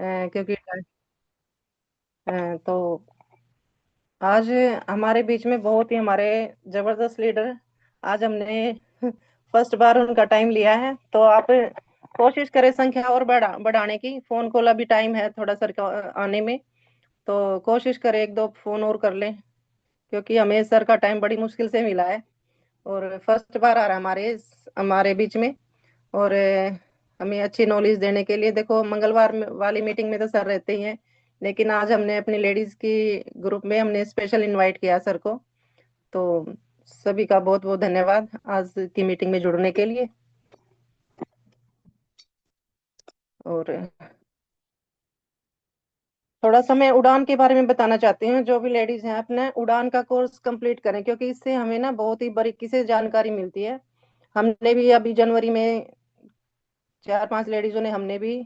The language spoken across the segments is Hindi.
क्योंकि तो आज हमारे बीच में बहुत ही हमारे जबरदस्त लीडर, आज हमने फर्स्ट बार उनका टाइम लिया है। तो आप कोशिश करें संख्या और बढ़ाने की। फोन कॉल अभी टाइम है थोड़ा सर का आने में, तो कोशिश करें एक दो फोन और कर लें, क्योंकि हमें सर का टाइम बड़ी मुश्किल से मिला है और फर्स्ट बार आ रहा है हमारे बीच में। और हमें अच्छी नॉलेज देने के लिए, देखो मंगलवार वाली मीटिंग में तो सर रहते ही हैं, लेकिन आज हमने अपनी लेडीज की ग्रुप में हमने स्पेशल इनवाइट किया सर को। तो सभी का बहुत बहुत धन्यवाद आज की मीटिंग में जुड़ने के लिए। और थोड़ा सा मैं उड़ान के बारे में बताना चाहती हूँ। जो भी लेडीज हैं अपने उड़ान का कोर्स कंप्लीट करें, क्योंकि इससे हमें ना बहुत ही बारीकी से जानकारी मिलती है। हमने भी अभी जनवरी में 4-5 लेडीजों ने हमने भी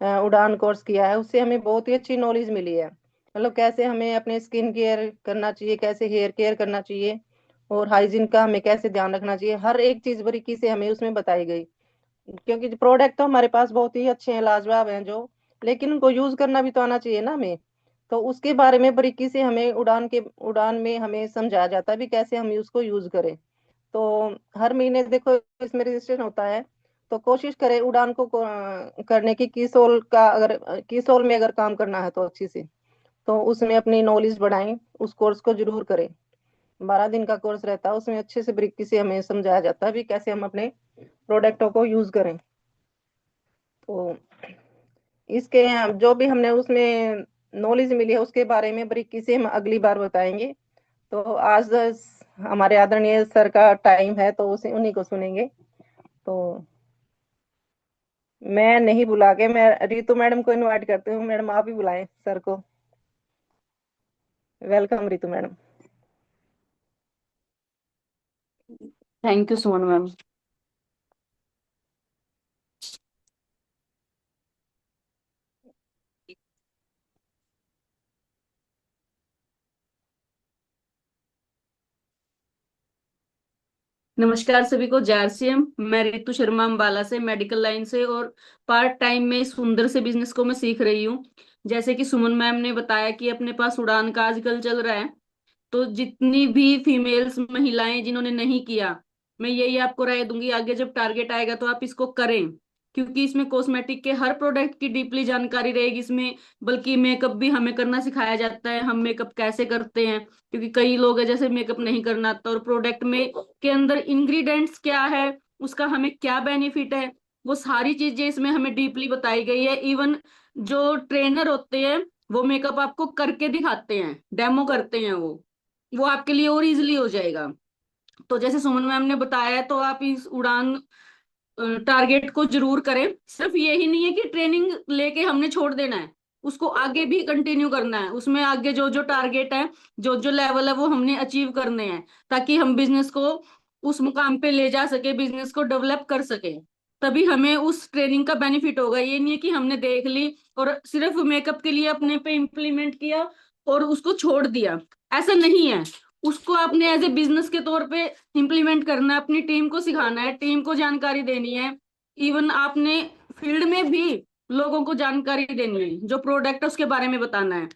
उड़ान कोर्स किया है। उससे हमें बहुत ही अच्छी नॉलेज मिली है, मतलब कैसे हमें अपने स्किन केयर करना चाहिए, कैसे हेयर केयर करना चाहिए, और हाइजीन का हमें कैसे ध्यान रखना चाहिए। हर एक चीज बारीकी से हमें उसमें बताई गई। क्योंकि प्रोडक्ट तो हमारे पास बहुत ही अच्छे हैं, लाजवाब हैं जो, लेकिन उनको यूज करना भी तो आना चाहिए ना हमें। तो उसके बारे में बारीकी से हमें उड़ान में हमें समझाया जाता है भी कैसे हम उसको यूज करें। तो हर महीने देखो इसमें रजिस्ट्रेशन होता है। तो कोशिश करें उड़ान करने की। किसोल में अगर काम करना है तो अच्छी से, तो उसमें अपनी नॉलेज बढ़ाएं, उस कोर्स को जरूर करें। 12 दिन का कोर्स रहता है, उसमें अच्छे से बारीकी से हमें समझाया जाता है भी कैसे हम अपने प्रोडक्टों को यूज करें। तो इसके जो भी हमने उसमें नॉलेज मिली है उसके बारे में बारीकी से हम अगली बार बताएंगे। तो आज हमारे आदरणीय सर का टाइम है, तो उसे उन्हीं को सुनेंगे। तो मैं नहीं बुला के मैं रितु मैडम को इनवाइट करती हूँ। मैडम आप ही बुलाएं सर को। Welcome Ritu madam. Thank you Suman ma'am. नमस्कार सभी को, जय। मैं रितु शर्मा अम्बाला से, मेडिकल लाइन से, और पार्ट टाइम में इस सुंदर से बिजनेस को मैं सीख रही हूँ। जैसे कि सुमन मैम ने बताया कि अपने पास उड़ान का आजकल चल रहा है, तो जितनी भी फीमेल्स महिलाएं जिन्होंने नहीं किया, मैं यही आपको राय दूंगी, आगे जब टारगेट आएगा तो आप इसको करें। क्योंकि इसमें कॉस्मेटिक के हर प्रोडक्ट की डीपली जानकारी रहेगी इसमें। बल्कि मेकअप भी हमें करना सिखाया जाता है, हम मेकअप कैसे करते हैं। क्योंकि कई लोग हैं जैसे मेकअप नहीं करना आता, और प्रोडक्ट में के अंदर इंग्रेडिएंट्स क्या है, उसका हमें क्या बेनिफिट है, वो सारी चीजें इसमें हमें डीपली बताई गई है। इवन जो ट्रेनर होते हैं वो मेकअप आपको करके दिखाते हैं, डेमो करते हैं, वो आपके लिए और इजिली हो जाएगा। तो जैसे सुमन मैम ने बताया है, तो आप इस उड़ान टारगेट को जरूर करें। सिर्फ यही नहीं है कि ट्रेनिंग लेके हमने छोड़ देना है, उसको आगे भी कंटिन्यू करना है। उसमें आगे जो जो टारगेट है, जो जो लेवल है, वो हमने अचीव करने हैं, ताकि हम बिजनेस को उस मुकाम पे ले जा सके, बिजनेस को डेवलप कर सके। तभी हमें उस ट्रेनिंग का बेनिफिट होगा। ये नहीं है कि हमने देख ली और सिर्फ मेकअप के लिए अपने पे इम्प्लीमेंट किया और उसको छोड़ दिया। ऐसा नहीं है, उसको आपने एज ए बिजनेस के तौर पे इम्प्लीमेंट करना है, अपनी टीम को सिखाना है, टीम को जानकारी देनी है। इवन आपने फील्ड में भी लोगों को जानकारी देनी है, जो प्रोडक्ट है उसके बारे में बताना है।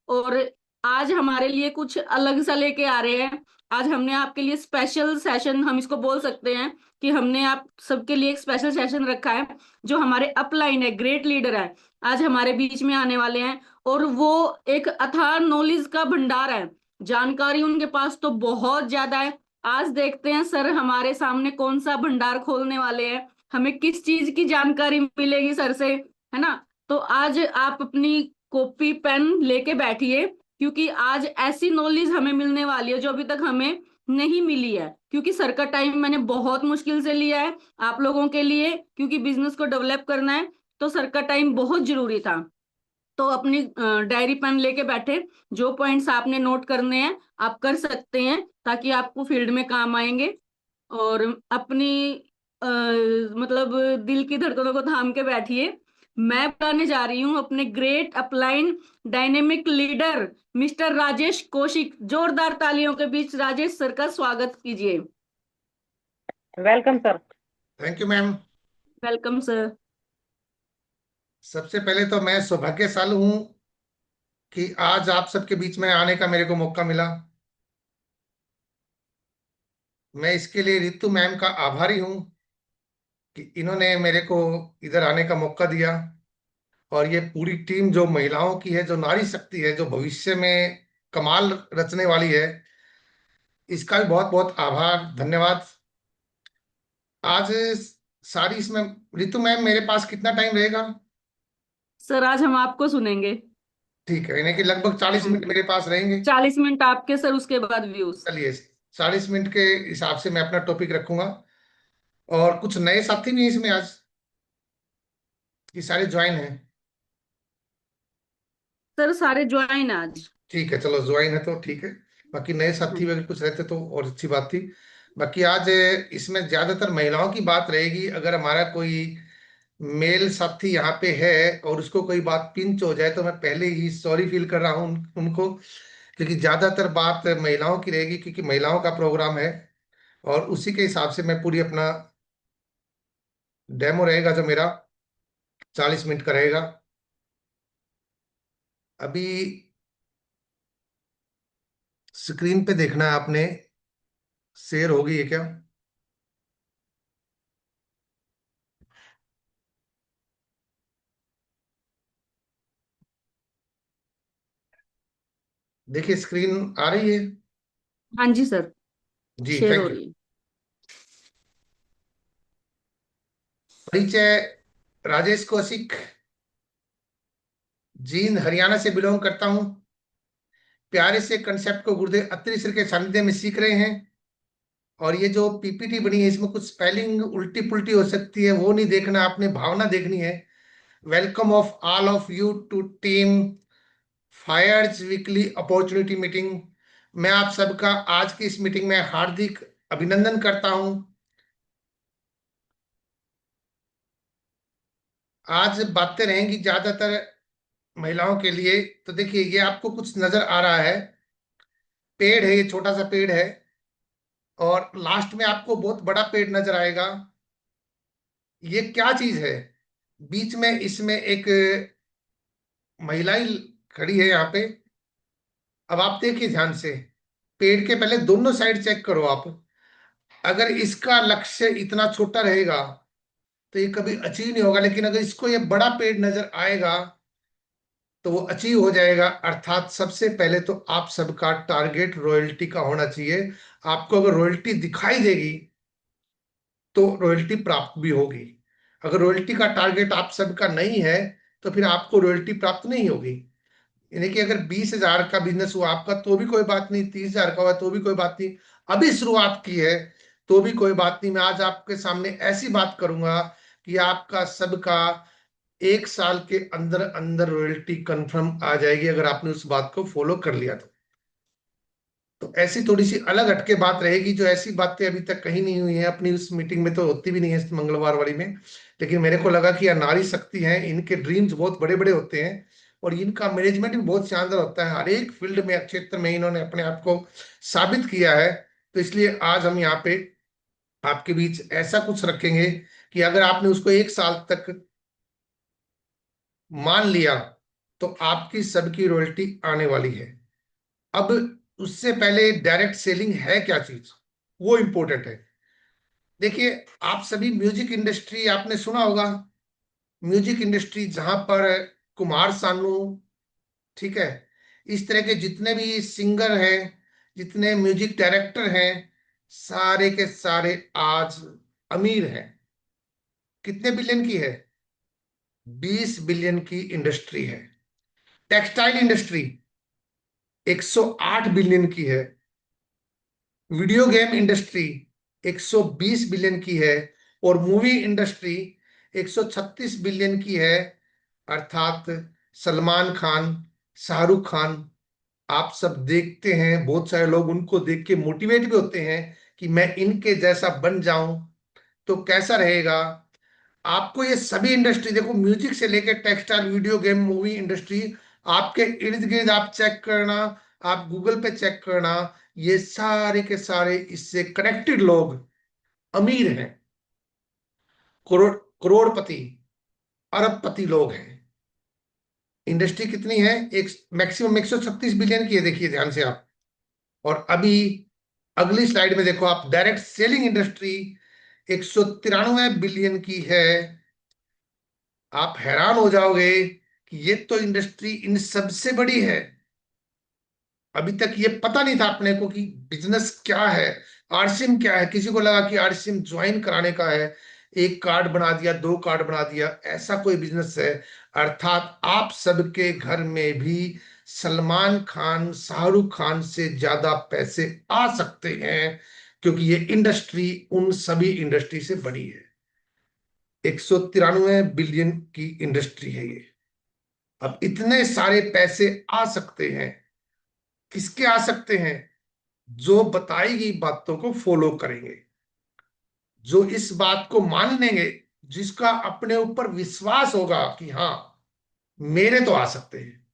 और आज हमारे लिए कुछ अलग सा लेके आ रहे हैं। आज हमने आपके लिए स्पेशल सेशन, हम इसको बोल सकते हैं कि हमने आप सबके लिए एक स्पेशल सेशन रखा है। जो हमारे अपलाइन है, ग्रेट लीडर है, आज हमारे बीच में आने वाले हैं। और वो एक अथाह नॉलेज का भंडार है, जानकारी उनके पास तो बहुत ज्यादा है। आज देखते हैं सर हमारे सामने कौन सा भंडार खोलने वाले हैं, हमें किस चीज की जानकारी मिलेगी सर से, है ना। तो आज आप अपनी कॉपी पेन लेके बैठिए, क्योंकि आज ऐसी नॉलेज हमें मिलने वाली है जो अभी तक हमें नहीं मिली है। क्योंकि सर का टाइम मैंने बहुत मुश्किल से लिया है आप लोगों के लिए, क्योंकि बिजनेस को डेवलप करना है, तो सर का टाइम बहुत जरूरी था। तो अपनी डायरी पेन लेके बैठे, जो पॉइंट्स आपने नोट करने हैं आप कर सकते हैं, ताकि आपको फील्ड में काम आएंगे। और अपनी मतलब दिल की धड़कनों को थाम के बैठिए। मैं बताने जा रही हूँ अपने great upline dynamic leader mister Rajesh Kaushik. जोरदार तालियों के बीच राजेश सर का स्वागत कीजिए। Welcome sir. Thank you ma'am. Welcome sir. सबसे पहले तो मैं सौभाग्यशाली हूं कि आज आप सबके बीच में आने का मेरे को मौका मिला। मैं इसके लिए रितु मैम का आभारी हूं कि इन्होंने मेरे को इधर आने का मौका दिया। और ये पूरी टीम जो महिलाओं की है, जो नारी शक्ति है, जो भविष्य में कमाल रचने वाली है, इसका भी बहुत बहुत आभार, धन्यवाद। आज सारी इसमें रितु मैम मेरे पास कितना टाइम रहेगा? सर आज हम आपको सुनेंगे। ठीक है, यानी कि लगभग 40 मिनट मेरे पास रहेंगे। 40 मिनट आपके सर, उसके बाद व्यूज। चलिए, 40 मिनट के हिसाब से मैं अपना टॉपिक रखूंगा। और कुछ नए साथी भी हैं इसमें आज, कि सारे ज्वाइन हैं? सर सारे ज्वाइन आज। ठीक है, चलो ज्वाइन है तो ठीक है। बाकी नए साथी हम्म। अगर कुछ रहते तो और अच्छी बात थी। बाकी आज इसमें ज्यादातर महिलाओं की बात रहेगी। अगर हमारा कोई मेल साथी यहाँ पे है और उसको कोई बात पिंच हो जाए तो मैं पहले ही सॉरी फील कर रहा हूँ उनको, क्योंकि ज्यादातर बात महिलाओं की रहेगी, क्योंकि महिलाओं का प्रोग्राम है। और उसी के हिसाब से मैं पूरी अपना डेमो रहेगा जो मेरा 40 मिनट का रहेगा। अभी स्क्रीन पे देखना है आपने, शेयर होगी है क्या? देखिए, स्क्रीन आ रही है? हाँ जी सर, जी, शेयर हो थैंक यू। रही है। परिचय: राजेश कौशिक, जींद हरियाणा से बिलोंग करता हूँ। प्यारे से कंसेप्ट को गुरुदेव अत्रि सर के सानिध्य में सीख रहे हैं। और ये जो पीपीटी बनी है, इसमें कुछ स्पेलिंग उल्टी पुल्टी हो सकती है, वो नहीं देखना, आपने भावना देखनी है। Welcome of all of you to team fires weekly opportunity meeting. मैं आप सबका आज की इस मीटिंग में हार्दिक अभिनंदन करता हूं। आज बातें रहेंगी ज्यादातर महिलाओं के लिए। तो देखिए, ये आपको कुछ नजर आ रहा है, पेड़ है, ये छोटा सा पेड़ है। और लास्ट में आपको बहुत बड़ा पेड़ नजर आएगा। ये क्या चीज है? बीच में इसमें एक महिला ही खड़ी है यहाँ पे। अब आप देखिए ध्यान से, पेड़ के पहले दोनों साइड चेक करो आप। अगर इसका लक्ष्य इतना छोटा रहेगा तो ये कभी अचीव नहीं होगा, लेकिन अगर इसको ये बड़ा पेड़ नजर आएगा तो वो अचीव हो जाएगा। अर्थात सबसे पहले तो आप सबका टारगेट रॉयल्टी का होना चाहिए। आपको अगर रॉयल्टी दिखाई देगी तो रॉयल्टी प्राप्त भी होगी। अगर रॉयल्टी का टारगेट आप सबका नहीं है तो फिर आपको रॉयल्टी प्राप्त नहीं होगी। यानी कि अगर 20,000 का बिजनेस हुआ आपका तो भी कोई बात नहीं, 30,000 का हुआ तो भी कोई बात नहीं, अभी शुरुआत की है तो भी कोई बात नहीं। मैं आज आपके सामने ऐसी बात करूंगा कि आपका सबका 1 साल के अंदर अंदर रॉयल्टी कंफर्म आ जाएगी, अगर आपने उस बात को फॉलो कर लिया तो ऐसी थोड़ी सी अलग हटके बात रहेगी, जो ऐसी बातें अभी तक कहीं नहीं हुई है अपनी उस मीटिंग में, तो होती भी नहीं है इस मंगलवार वाली में। लेकिन मेरे को लगा कि यार, नारी शक्ति है, इनके ड्रीम्स बहुत बड़े बड़े होते हैं और इनका मैनेजमेंट भी बहुत शानदार होता है। हर एक फील्ड में, क्षेत्र में इन्होंने अपने आप को साबित किया है। तो इसलिए आज हम यहाँ पे आपके बीच ऐसा कुछ रखेंगे कि अगर आपने उसको 1 साल तक मान लिया तो आपकी सबकी रॉयल्टी आने वाली है। अब उससे पहले डायरेक्ट सेलिंग है क्या चीज, वो इंपॉर्टेंट है। देखिए, आप सभी म्यूजिक इंडस्ट्री आपने सुना होगा। म्यूजिक इंडस्ट्री जहां पर कुमार सानू, ठीक है, इस तरह के जितने भी सिंगर हैं, जितने म्यूजिक डायरेक्टर हैं, सारे के सारे आज अमीर हैं। कितने बिलियन की है? 20 बिलियन की इंडस्ट्री है। टेक्सटाइल इंडस्ट्री 108 बिलियन की है। वीडियो गेम इंडस्ट्री 120 बिलियन की है। और मूवी इंडस्ट्री 136 बिलियन की है। अर्थात सलमान खान, शाहरुख खान, आप सब देखते हैं, बहुत सारे लोग उनको देख के मोटिवेट भी होते हैं कि मैं इनके जैसा बन जाऊं तो कैसा रहेगा। आपको ये सभी इंडस्ट्री देखो, म्यूजिक से लेकर textile, video game, movie industry, आपके इर्द गिर्द आप चेक करना, आप गूगल पे चेक करना, ये सारे के सारे इससे कनेक्टेड लोग अमीर हैं, करोड़पति। अरबपति लोग हैं। इंडस्ट्री कितनी है? एक मैक्सिमम 136 बिलियन की है, देखिए ध्यान से आप। और अभी अगली स्लाइड में देखो आप, डायरेक्ट सेलिंग इंडस्ट्री 193 बिलियन की है। आप हैरान हो जाओगे कि ये तो इंडस्ट्री इन सबसे बड़ी है। अभी तक ये पता नहीं था अपने को कि बिजनेस क्या है, आरसीएम क्या है। किसी को लगा कि आरसीएम ज्वाइन कराने का है, एक कार्ड बना दिया, दो कार्ड बना दिया, ऐसा कोई बिजनेस है। अर्थात आप सबके घर में भी सलमान खान, शाहरुख खान से ज्यादा पैसे आ सकते हैं, क्योंकि ये इंडस्ट्री उन सभी इंडस्ट्री से बड़ी है। 193 बिलियन की इंडस्ट्री है ये। अब इतने सारे पैसे आ सकते हैं, किसके आ सकते हैं? जो बताई गई बातों को फॉलो करेंगे, जो इस बात को मान लेंगे, जिसका अपने ऊपर विश्वास होगा कि हाँ मेरे तो आ सकते हैं।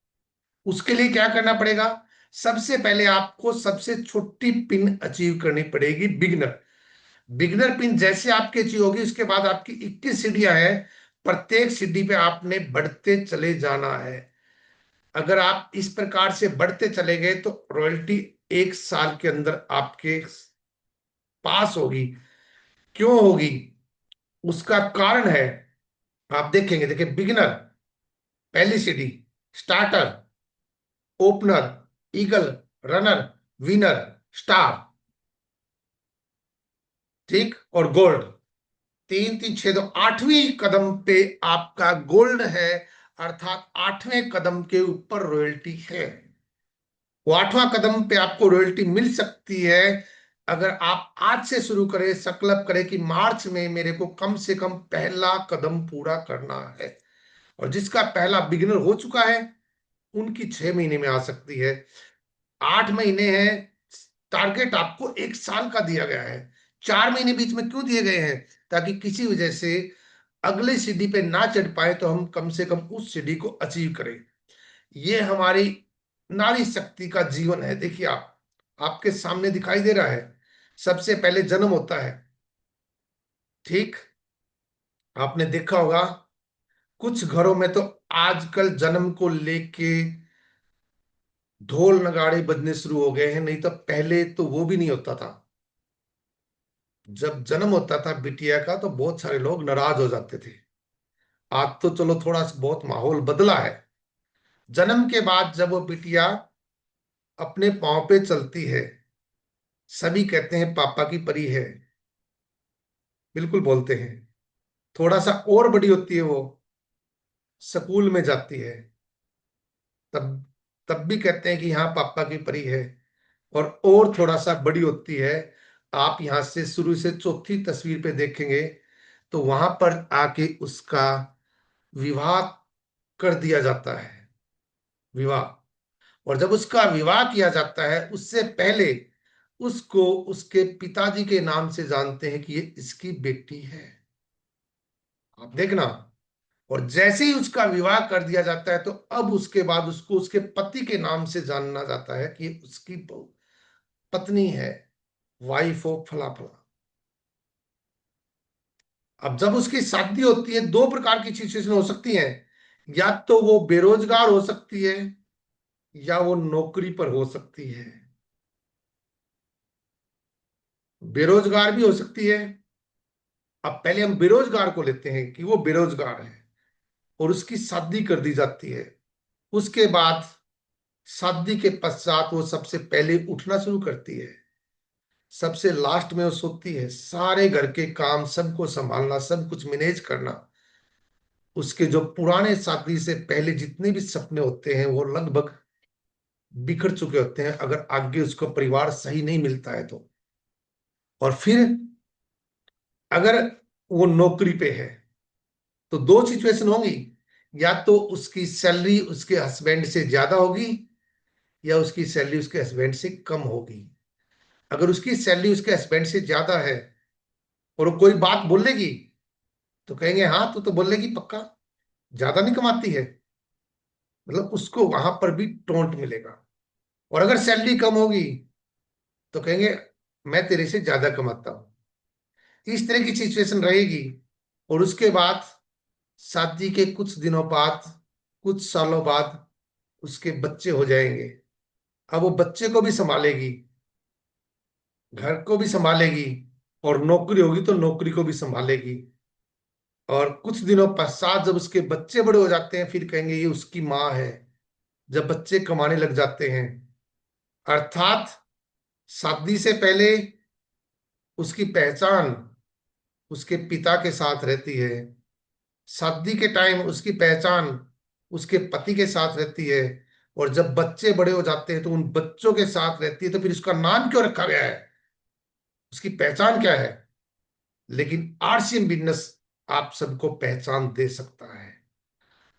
उसके लिए क्या करना पड़ेगा? सबसे पहले आपको सबसे छोटी पिन अचीव करनी पड़ेगी, बिगनर। बिगनर पिन जैसे आपकी अचीव होगी, उसके बाद आपकी 21 सीढ़ियां हैं। प्रत्येक सीढ़ी पे आपने बढ़ते चले जाना है। अगर आप इस प्रकार से बढ़ते चले गए तो रॉयल्टी 1 साल के अंदर आपके पास होगी। क्यों होगी? उसका कारण है, आप देखेंगे। देखिए, बिगिनर पहली सीढ़ी, starter, opener, eagle, runner, winner, star, ठीक, और गोल्ड। 3 3 6 2, 8वीं कदम पे आपका गोल्ड है। अर्थात 8वें कदम के ऊपर रॉयल्टी है। वो 8वां कदम पे आपको रॉयल्टी मिल सकती है अगर आप आज से शुरू करें, संकल्प करें कि मार्च में मेरे को कम से कम पहला कदम पूरा करना है। और जिसका पहला बिगिनर हो चुका है, उनकी 6 महीने में आ सकती है। 8 महीने है, टारगेट आपको 1 साल का दिया गया है। 4 महीने बीच में क्यों दिए गए हैं? ताकि किसी वजह से अगले सीढ़ी पे ना चढ़ पाए तो हम कम से कम उस सीढ़ी को अचीव करें। ये हमारी नारी शक्ति का जीवन है। देखिए, आप आपके सामने दिखाई दे रहा है। सबसे पहले जन्म होता है, ठीक। आपने देखा होगा कुछ घरों में तो आजकल जन्म को लेके ढोल नगाड़े बजने शुरू हो गए हैं, नहीं तो पहले तो वो भी नहीं होता था। जब जन्म होता था बिटिया का तो बहुत सारे लोग नाराज हो जाते थे। आज तो चलो थोड़ा बहुत माहौल बदला है। जन्म के बाद जब वो बिटिया अपने पांव पे चलती है, सभी कहते हैं पापा की परी है, बिल्कुल बोलते हैं। थोड़ा सा और बड़ी होती है वो, स्कूल में जाती है, तब तब भी कहते हैं कि हाँ पापा की परी है। और थोड़ा सा बड़ी होती है, आप यहां से शुरू से चौथी तस्वीर पे देखेंगे तो वहां पर आके उसका विवाह कर दिया जाता है, विवाह। और जब उसका विवाह किया जाता है, उससे पहले उसको उसके पिताजी के नाम से जानते हैं कि ये इसकी बेटी है। आप देखना। और जैसे ही उसका विवाह कर दिया जाता है तो अब उसके बाद उसको उसके पति के नाम से जानना जाता है कि उसकी पत्नी है, वाइफ ऑफ फला फला। अब जब उसकी शादी होती है, दो प्रकार की सिचुएशन हो सकती है। या तो वो बेरोजगार हो सकती है, या वो नौकरी पर हो सकती है। बेरोजगार भी हो सकती है। अब पहले हम बेरोजगार को लेते हैं कि वो बेरोजगार है और उसकी शादी कर दी जाती है। उसके बाद शादी के पश्चात वो सबसे पहले उठना शुरू करती है, सबसे लास्ट में वो सोती है। सारे घर के काम सबको संभालना, सब कुछ मैनेज करना। उसके जो पुराने शादी से पहले जितने भी सपने होते हैं वो लगभग बिखर चुके होते हैं, अगर आगे उसको परिवार सही नहीं मिलता है तो। और फिर अगर वो नौकरी पे है तो दो सिचुएशन होंगी। या तो उसकी सैलरी उसके हस्बैंड से ज्यादा होगी, या उसकी सैलरी उसके हस्बैंड से कम होगी। अगर उसकी सैलरी उसके हस्बैंड से ज्यादा है और वो कोई बात बोलेगी तो कहेंगे हाँ तू तो बोलेगी पक्का, ज्यादा नहीं कमाती है। मतलब उसको वहां पर भी टोंट मिलेगा। और अगर सैलरी कम होगी तो कहेंगे मैं तेरे से ज्यादा कमाता हूं। इस तरह की सिचुएशन रहेगी। और उसके बाद शादी के कुछ दिनों बाद, कुछ सालों बाद उसके बच्चे हो जाएंगे। अब वो बच्चे को भी संभालेगी, घर को भी संभालेगी, और नौकरी होगी तो नौकरी को भी संभालेगी। और कुछ दिनों पश्चात जब उसके बच्चे बड़े हो जाते हैं, फिर कहेंगे ये उसकी माँ है। जब बच्चे कमाने लग जाते हैं, अर्थात शादी से पहले उसकी पहचान उसके पिता के साथ रहती है, शादी के टाइम उसकी पहचान उसके पति के साथ रहती है, और जब बच्चे बड़े हो जाते हैं तो उन बच्चों के साथ रहती है। तो फिर उसका नाम क्यों रखा गया है, उसकी पहचान क्या है? लेकिन आरसीएम बिजनेस आप सबको पहचान दे सकता है,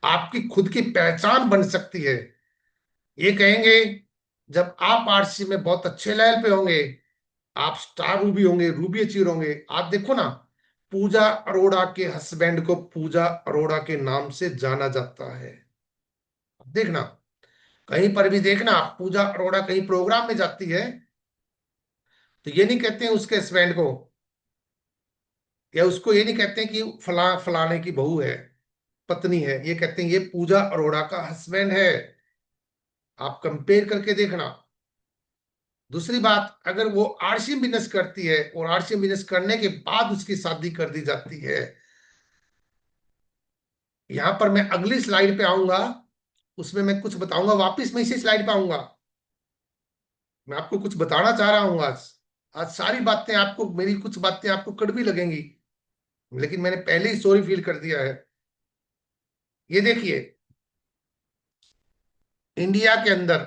आपकी खुद की पहचान बन सकती है। ये कहेंगे जब आप आरसीएम में बहुत अच्छे लेवल पे होंगे, आप स्टार रूबी होंगे, रूबी अचीवर होंगे। आप देखो ना, पूजा अरोड़ा के हस्बैंड को पूजा अरोड़ा के नाम से जाना जाता है। देखना, कहीं पर भी देखना, पूजा अरोड़ा कहीं प्रोग्राम में जाती है तो ये नहीं कहते हैं उसके हस्बैंड को, या उसको ये नहीं कहते हैं कि फलाने की बहू है, पत्नी है। ये कहते हैं ये पूजा अरोड़ा का हस्बैंड है। आप कंपेयर करके देखना। दूसरी बात, अगर वो आरसीएम बिजनेस करती है और आरसीएम बिजनेस करने के बाद उसकी शादी कर दी जाती है, यहां पर मैं अगली स्लाइड पे आऊंगा, उसमें मैं कुछ बताऊंगा। वापिस मैं इसी स्लाइड पे आऊंगा, मैं आपको कुछ बताना चाह रहा हूं आज। आज सारी बातें आपको, मेरी कुछ बातें आपको कड़वी लगेंगी, लेकिन मैंने पहले ही सॉरी फील कर दिया है। ये देखिए, इंडिया के अंदर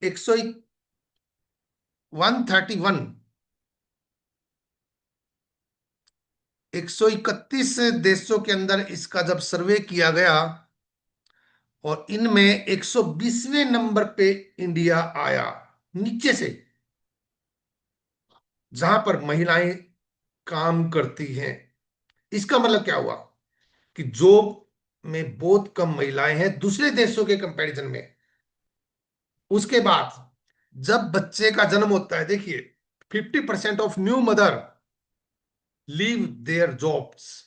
131 131 देशों के अंदर इसका जब सर्वे किया गया, और इनमें 120वें नंबर पे इंडिया आया, नीचे से, जहां पर महिलाएं काम करती हैं। इसका मतलब क्या हुआ कि जॉब में बहुत कम महिलाएं हैं दूसरे देशों के कंपैरिजन में। उसके बाद जब बच्चे का जन्म होता है, देखिए 50% of new mother leave their jobs.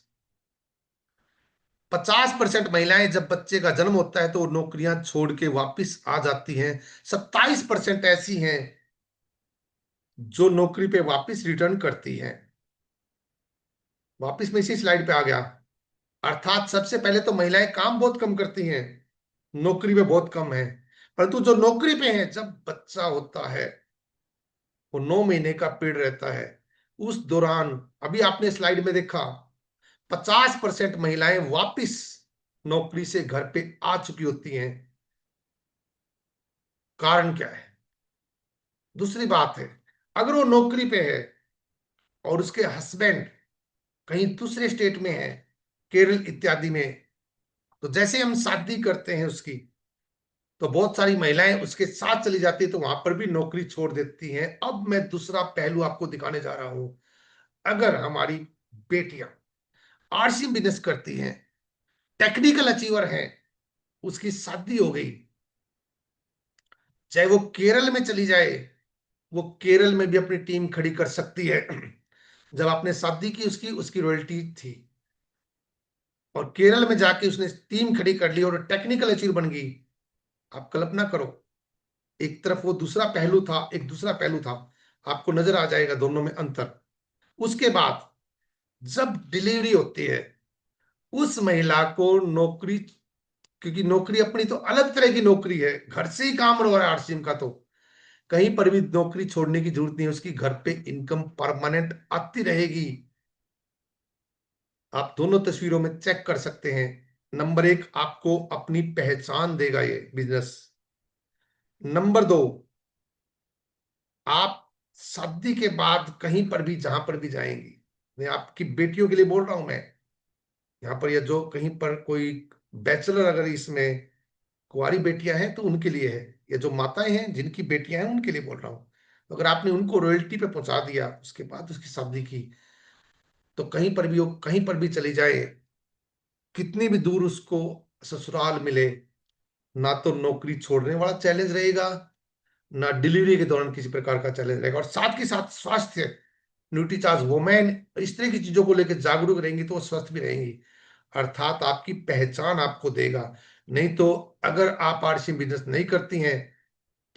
50% महिलाएं जब बच्चे का जन्म होता है तो वो नौकरियां छोड़ के वापस आ जाती हैं। 27% ऐसी हैं जो नौकरी पे वापस रिटर्न करती हैं। वापस मैं इसी स्लाइड पे आ गया। अर्थात सबसे पहले तो महिलाएं काम बहुत कम करती हैं, नौकरी पे बहुत कम है। परंतु जो नौकरी पे है, जब बच्चा होता है, वो 9 महीने का पीरियड रहता है, उस दौरान अभी आपने स्लाइड में देखा 50% महिलाएं वापस नौकरी से घर पे आ चुकी होती हैं। कारण क्या है? दूसरी बात है, अगर वो नौकरी पे है और उसके हस्बैंड कहीं दूसरे स्टेट में है, केरल इत्यादि में, तो जैसे हम शादी करते हैं उसकी, तो बहुत सारी महिलाएं उसके साथ चली जाती है, तो वहां पर भी नौकरी छोड़ देती हैं। अब मैं दूसरा पहलू आपको दिखाने जा रहा हूं। अगर हमारी बेटियां आरसी बिजनेस करती हैं, टेक्निकल अचीवर हैं, उसकी शादी हो गई, चाहे वो केरल में चली जाए, वो केरल में भी अपनी टीम खड़ी कर सकती है। जब आपने शादी की उसकी उसकी रॉयल्टी थी, और केरल में जाके उसने टीम खड़ी कर ली और टेक्निकल अचीवर बन गई। आप कल्पना करो, एक तरफ वो दूसरा पहलू था, एक दूसरा पहलू था। आपको नजर आ जाएगा दोनों में अंतर। उसके बाद जब डिलीवरी होती है, उस महिला को नौकरी, क्योंकि नौकरी अपनी तो अलग तरह की नौकरी है, घर से ही काम हो रहा है आरसीएम का, तो कहीं पर भी नौकरी छोड़ने की जरूरत नहीं है, उसकी घर पे इनकम परमानेंट आती रहेगी। आप दोनों तस्वीरों में चेक कर सकते हैं। नंबर एक, आपको अपनी पहचान देगा ये बिजनेस। नंबर दो, आप शादी के बाद कहीं पर भी जहां पर भी जाएंगी, मैं आपकी बेटियों के लिए बोल रहा हूं, मैं यहाँ पर, या जो कहीं पर कोई बैचलर अगर इसमें कुंवारी बेटियां हैं तो उनके लिए है, या जो माताएं हैं जिनकी बेटियां हैं उनके लिए बोल रहा हूं। तो अगर आपने उनको रॉयल्टी पे पहुंचा दिया, उसके बाद उसकी शादी की, तो कहीं पर भी वो कहीं पर भी चली जाए, कितनी भी दूर उसको ससुराल मिले, ना तो नौकरी छोड़ने वाला चैलेंज रहेगा, ना डिलीवरी के दौरान किसी प्रकार का चैलेंज रहेगा। और साथ के साथ स्वास्थ्य, न्यूट्री चार्ज वोमेन, इस तरह की चीजों को लेकर जागरूक रहेंगी तो वो स्वस्थ भी रहेंगी। अर्थात आपकी पहचान आपको देगा। नहीं तो अगर आप पार्टनरशिप बिजनेस नहीं करती हैं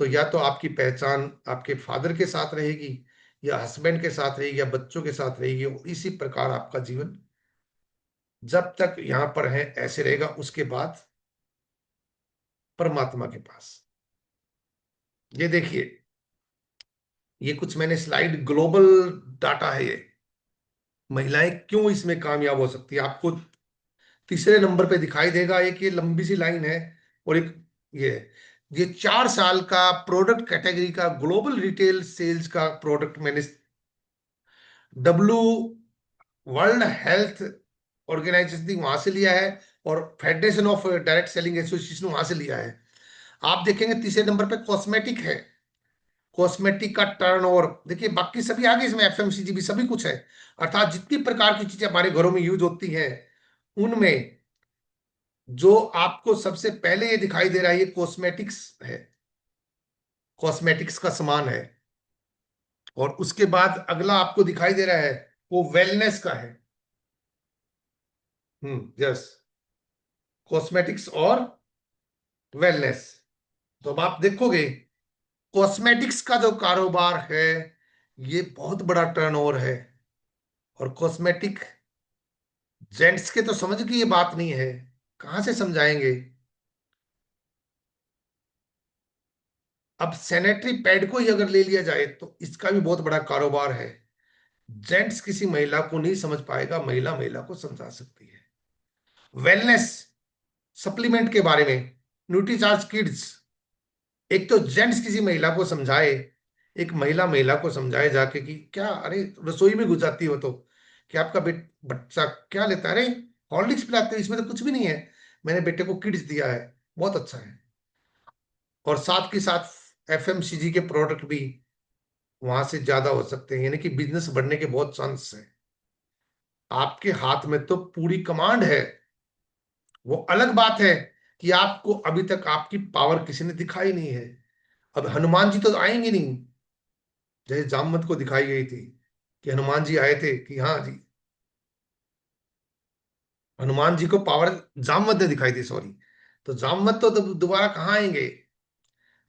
तो या तो आपकी पहचान आपके फादर के साथ रहेगी, या हस्बैंड के साथ रहेगी, या बच्चों के साथ रहेगी, और इसी प्रकार आपका जीवन जब तक यहां पर है ऐसे रहेगा। उसके बाद परमात्मा के पास। ये देखिए, ये कुछ मैंने स्लाइड, ग्लोबल डाटा है ये। महिलाएं क्यों इसमें कामयाब हो सकती है, आपको तीसरे नंबर पे दिखाई देगा। एक ये लंबी सी लाइन है, और एक ये ये 4 साल का प्रोडक्ट कैटेगरी का ग्लोबल रिटेल सेल्स का प्रोडक्ट मैंने डब्ल्यू वर्ल्ड हेल्थ ऑर्गेनाइजेशन थी वहां से लिया है, और federation of direct selling association वहां से लिया है। आप देखेंगे तीसरे नंबर पे कॉस्मेटिक है। कॉस्मेटिक का टर्नओवर देखिए, बाकी सभी आगे इसमें एफएमसीजी भी सभी कुछ है। अर्थात जितनी प्रकार की चीजें हमारे घरों में यूज होती हैं, उनमें जो आपको सबसे पहले ये दिखाई दे रहा है, ये कॉस्मेटिक्स है, कॉस्मेटिक्स का सामान है। और उसके बाद अगला आपको दिखाई दे रहा है वो वेलनेस का है। यस, कॉस्मेटिक्स और वेलनेस। तो अब आप देखोगे कॉस्मेटिक्स का जो कारोबार है ये बहुत बड़ा टर्नओवर है। और कॉस्मेटिक जेंट्स के तो समझ की ये बात नहीं है, कहां से समझाएंगे। अब सैनिटरी पैड को ही अगर ले लिया जाए तो इसका भी बहुत बड़ा कारोबार है। जेंट्स किसी महिला को नहीं समझ पाएगा, महिला महिला को समझा सकती है। वेलनेस सप्लीमेंट के बारे में, न्यूट्रीचार्ज किड्स, एक तो जेंट्स किसी महिला को समझाए, एक महिला महिला को समझाए जाके कि क्या, अरे रसोई में घुस जाती हो तो कि आपका बच्चा क्या लेता है, अरे हॉर्लिक्स पिलाते हो, इसमें तो कुछ भी नहीं है, मैंने बेटे को किड्स दिया है, बहुत अच्छा है। और साथ के साथ एफएमसीजी के प्रोडक्ट भी वहां से ज्यादा हो सकते हैं, यानी कि बिजनेस बढ़ने के बहुत चांस है। आपके हाथ में तो पूरी कमांड है। वो अलग बात है कि आपको अभी तक आपकी पावर किसी ने दिखाई नहीं है। अब हनुमान जी तो आएंगे नहीं, जैसे जामवंत को दिखाई गई थी कि हनुमान जी आए थे कि हाँ जी, हनुमान जी को पावर जामवंत ने दिखाई दी, सॉरी। तो जामवंत तो दोबारा कहाँ आएंगे।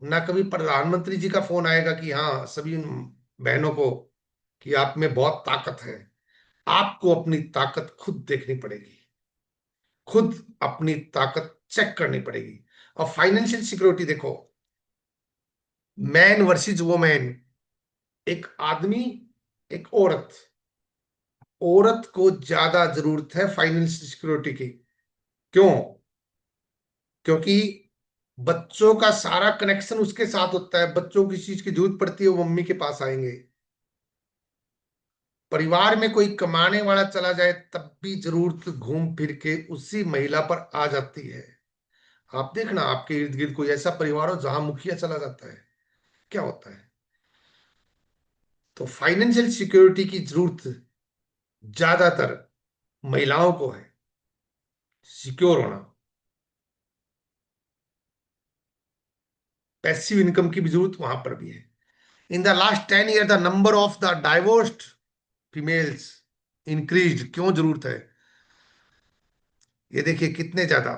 ना कभी प्रधानमंत्री जी का फोन आएगा कि हाँ सभी बहनों को कि आप में बहुत ताकत है। आपको अपनी ताकत खुद देखनी पड़ेगी, खुद अपनी ताकत चेक करनी पड़ेगी। और फाइनेंशियल सिक्योरिटी देखो, मैन वर्सेस वुमेन, एक आदमी एक औरत, औरत को ज्यादा जरूरत है फाइनेंशियल सिक्योरिटी की। क्यों? क्योंकि बच्चों का सारा कनेक्शन उसके साथ होता है। बच्चों को किसी चीज की जरूरत पड़ती है वो मम्मी के पास आएंगे। परिवार में कोई कमाने वाला चला जाए तब भी जरूरत घूम फिर के उसी महिला पर आ जाती है। आप देखना आपके इर्द गिर्द कोई ऐसा परिवार हो जहां मुखिया चला जाता है, क्या होता है। तो फाइनेंशियल सिक्योरिटी की जरूरत ज्यादातर महिलाओं को है, सिक्योर होना। पैसिव इनकम की भी जरूरत वहां पर भी है। In the last 10 year the number of the divorced females increase. क्यों जरूरत है, ये देखिए कितने ज्यादा।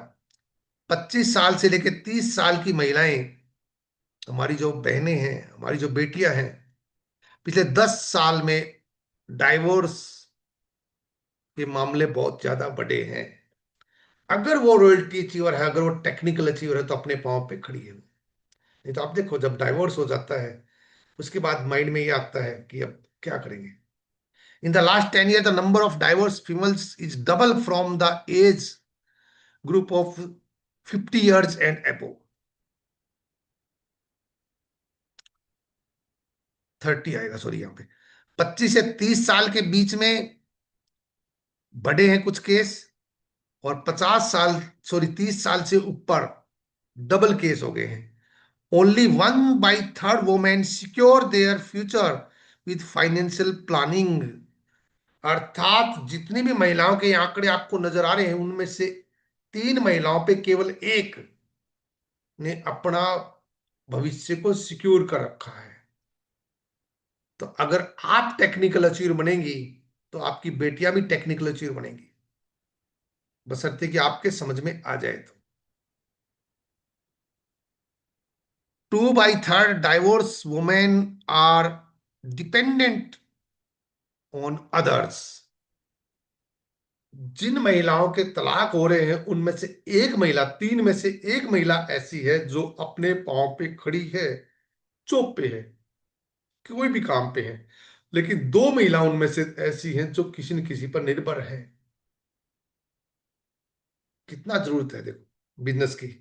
25 साल से लेकर 30 साल की महिलाएं, हमारी जो बहनें हैं, हमारी जो बेटियां हैं, पिछले 10 साल में डाइवोर्स के मामले बहुत ज्यादा बढ़े हैं। अगर वो रॉयल्टी अचीवर है, अगर वो टेक्निकल अचीवर है, तो अपने पांव पे खड़ी है। नहीं तो आप देखो जब डाइवोर्स हो जाता है उसके बाद माइंड में ये आता है कि अब क्या करेंगे। In the last 10 year the number of divorce females is double from the age group of 50 years and above. 30 आएगा, सॉरी, यहाँ पे 25 से 30 साल के बीच में बढ़े हैं कुछ केस, और 50 साल, सॉरी 30 साल से ऊपर डबल केस हो गए हैं। Only 1/3 women secure their future with financial planning. अर्थात जितनी भी महिलाओं के आंकड़े आपको नजर आ रहे हैं उनमें से 3 महिलाओं पे केवल एक ने अपना भविष्य को सिक्योर कर रखा है। तो अगर आप टेक्निकल अचीवर बनेंगी तो आपकी बेटियां भी टेक्निकल अचीवर बनेंगी। बशर्ते कि आपके समझ में आ जाए तो। 2/3 divorced women are dependent on others। जिन महिलाओं के तलाक हो रहे हैं उनमें से एक महिला, 3 में से एक महिला ऐसी है जो अपने पांव पे खड़ी है, चौप पे है, कोई भी काम पे है। लेकिन 2 महिला उनमें से ऐसी हैं जो किसी न किसी पर निर्भर है। कितना जरूरत है देखो बिजनेस की।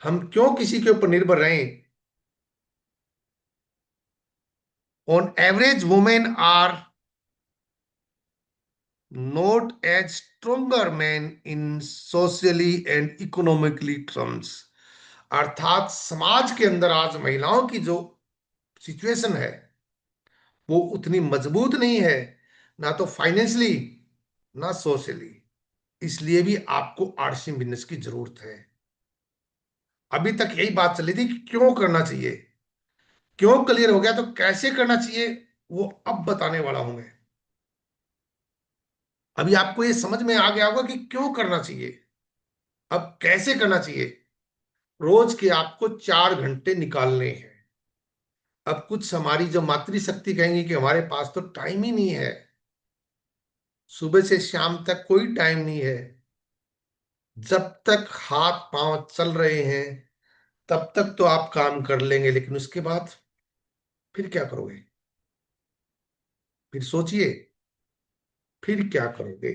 हम क्यों किसी के ऊपर निर्भर रहें? On average women are not as stronger men in socially and economically terms। अर्थात समाज के अंदर आज महिलाओं की जो सिचुएशन है वो उतनी मजबूत नहीं है, ना तो फाइनेंशियली ना सोशली। इसलिए भी आपको आर्ट्स बिजनेस की जरूरत है। अभी तक यही बात चली थी कि क्यों करना चाहिए, क्यों क्लियर हो गया तो कैसे करना चाहिए वो अब बताने वाला हूं मैं। अभी आपको ये समझ में आ गया होगा कि क्यों करना चाहिए, अब कैसे करना चाहिए। रोज के आपको 4 घंटे निकालने हैं। अब कुछ हमारी जो मातृशक्ति कहेंगी कि हमारे पास तो टाइम ही नहीं है, सुबह से शाम तक कोई टाइम नहीं है। जब तक हाथ पांव चल रहे हैं तब तक तो आप काम कर लेंगे, लेकिन उसके बाद फिर क्या करोगे? फिर सोचिए, फिर क्या करोगे?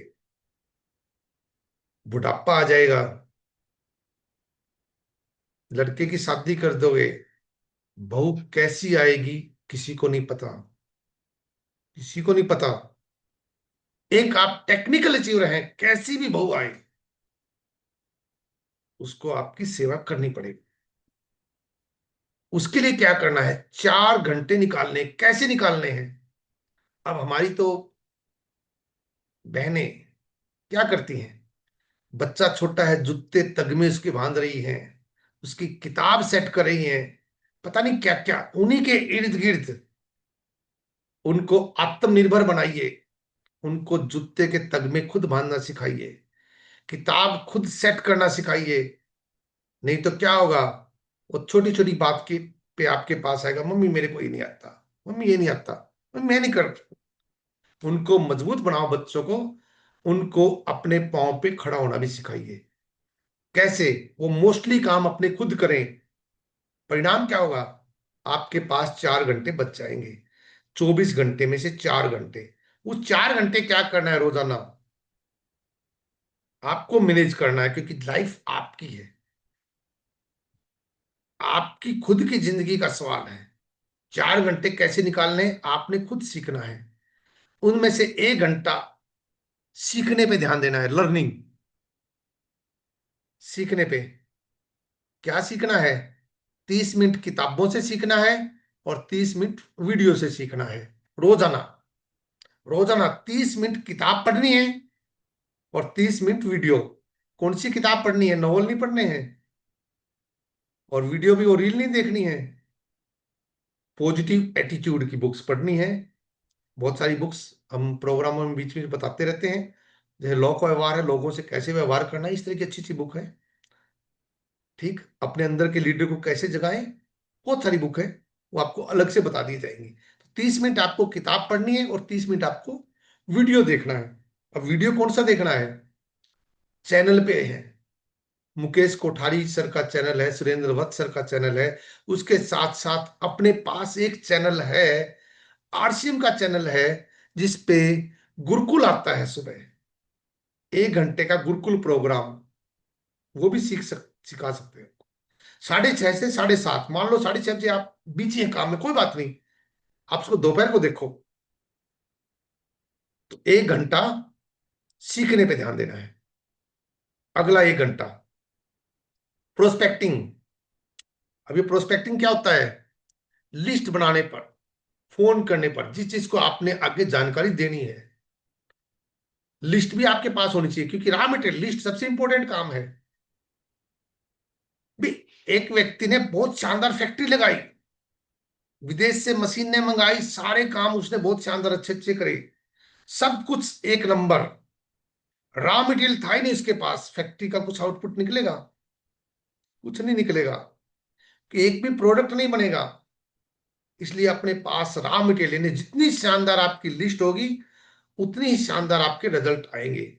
बुढ़ापा आ जाएगा, लड़के की शादी कर दोगे, बहू कैसी आएगी किसी को नहीं पता, किसी को नहीं पता। एक आप टेक्निकल अचीवर हैं, कैसी भी बहू आए उसको आपकी सेवा करनी पड़ेगी। उसके लिए क्या करना है? 4 घंटे निकालने। कैसे निकालने हैं? अब हमारी तो बहनें क्या करती हैं, बच्चा छोटा है, जूते तगमे उसके बांध रही हैं, उसकी किताब सेट कर रही हैं, पता नहीं क्या क्या, उन्हीं के इर्द गिर्द उनको आत्मनिर्भर बनाइए। उनको जूते के तगमे खुद बांधना सिखाइए, किताब खुद सेट करना सिखाइए। नहीं तो क्या होगा, वो छोटी छोटी बात के पे आपके पास आएगा, मम्मी मेरे को ये नहीं आता, मम्मी ये नहीं आता, मम्मी मैं नहीं कर। उनको मजबूत बनाओ बच्चों को, उनको अपने पांव पे खड़ा होना भी सिखाइए। कैसे? वो मोस्टली काम अपने खुद करें। परिणाम क्या होगा? आपके पास 4 घंटे बच जाएंगे। 24 घंटे में से 4 घंटे, वो 4 घंटे क्या करना है रोजाना? आपको मैनेज करना है, क्योंकि लाइफ आपकी है, आपकी खुद की जिंदगी का सवाल है। 4 घंटे कैसे निकालने आपने खुद सीखना है। उनमें से 1 घंटा सीखने पे ध्यान देना है, लर्निंग। सीखने पे क्या सीखना है? 30 मिनट किताबों से सीखना है और 30 मिनट वीडियो से सीखना है। रोजाना, रोजाना 30 मिनट किताब पढ़नी है और 30 मिनट वीडियो। कौन सी किताब पढ़नी है? नॉवल नहीं पढ़ने हैं, और वीडियो भी वो रील नहीं देखनी है। पॉजिटिव एटीट्यूड की बुक्स पढ़नी है। बहुत सारी बुक्स हम प्रोग्रामों में बीच में बताते रहते हैं, जैसे लॉ का व्यवहार है, लोगों से कैसे व्यवहार करना है, इस तरह की अच्छी अच्छी बुक है। ठीक, अपने अंदर के लीडर को कैसे जगाएं, बहुत सारी बुक है, वो आपको अलग से बता दी जाएंगी। तो 30 मिनट आपको किताब पढ़नी है और 30 मिनट आपको वीडियो देखना है। अब वीडियो कौन सा देखना है? चैनल पे है, मुकेश कोठारी सर का चैनल है, सुरेंद्र भट्ट सर का चैनल है। उसके साथ साथ अपने पास एक चैनल है, आरसीएम का चैनल है, जिसपे गुरुकुल आता है सुबह, 1 घंटे का गुरुकुल प्रोग्राम। वो भी सिखा सकते हैं। 6:30 से 7:30, मान लो 6:30 आप बिजी हैं काम में, कोई बात नहीं, आप उसको दोपहर को देखो। तो 1 घंटा सीखने पे ध्यान देना है। अगला 1 घंटा प्रोस्पेक्टिंग। अभी प्रोस्पेक्टिंग क्या होता है? लिस्ट बनाने पर, फोन करने पर, जिस चीज को आपने आगे जानकारी देनी है, लिस्ट भी आपके पास होनी चाहिए, क्योंकि रॉ मटेरियल लिस्ट सबसे इंपॉर्टेंट काम है। भी एक व्यक्ति ने बहुत शानदार फैक्ट्री लगाई, विदेश से मशीन ने मंगाई, सारे काम उसने बहुत शानदार अच्छे अच्छे करे, सब कुछ एक नंबर। रॉ मटेरियल था ही नहीं उसके पास, फैक्ट्री का कुछ आउटपुट निकलेगा? कुछ नहीं निकलेगा, कि एक भी प्रोडक्ट नहीं बनेगा। इसलिए अपने पास रॉ मटेरियल, यानी जितनी शानदार आपकी लिस्ट होगी उतनी ही शानदार आपके रिजल्ट आएंगे।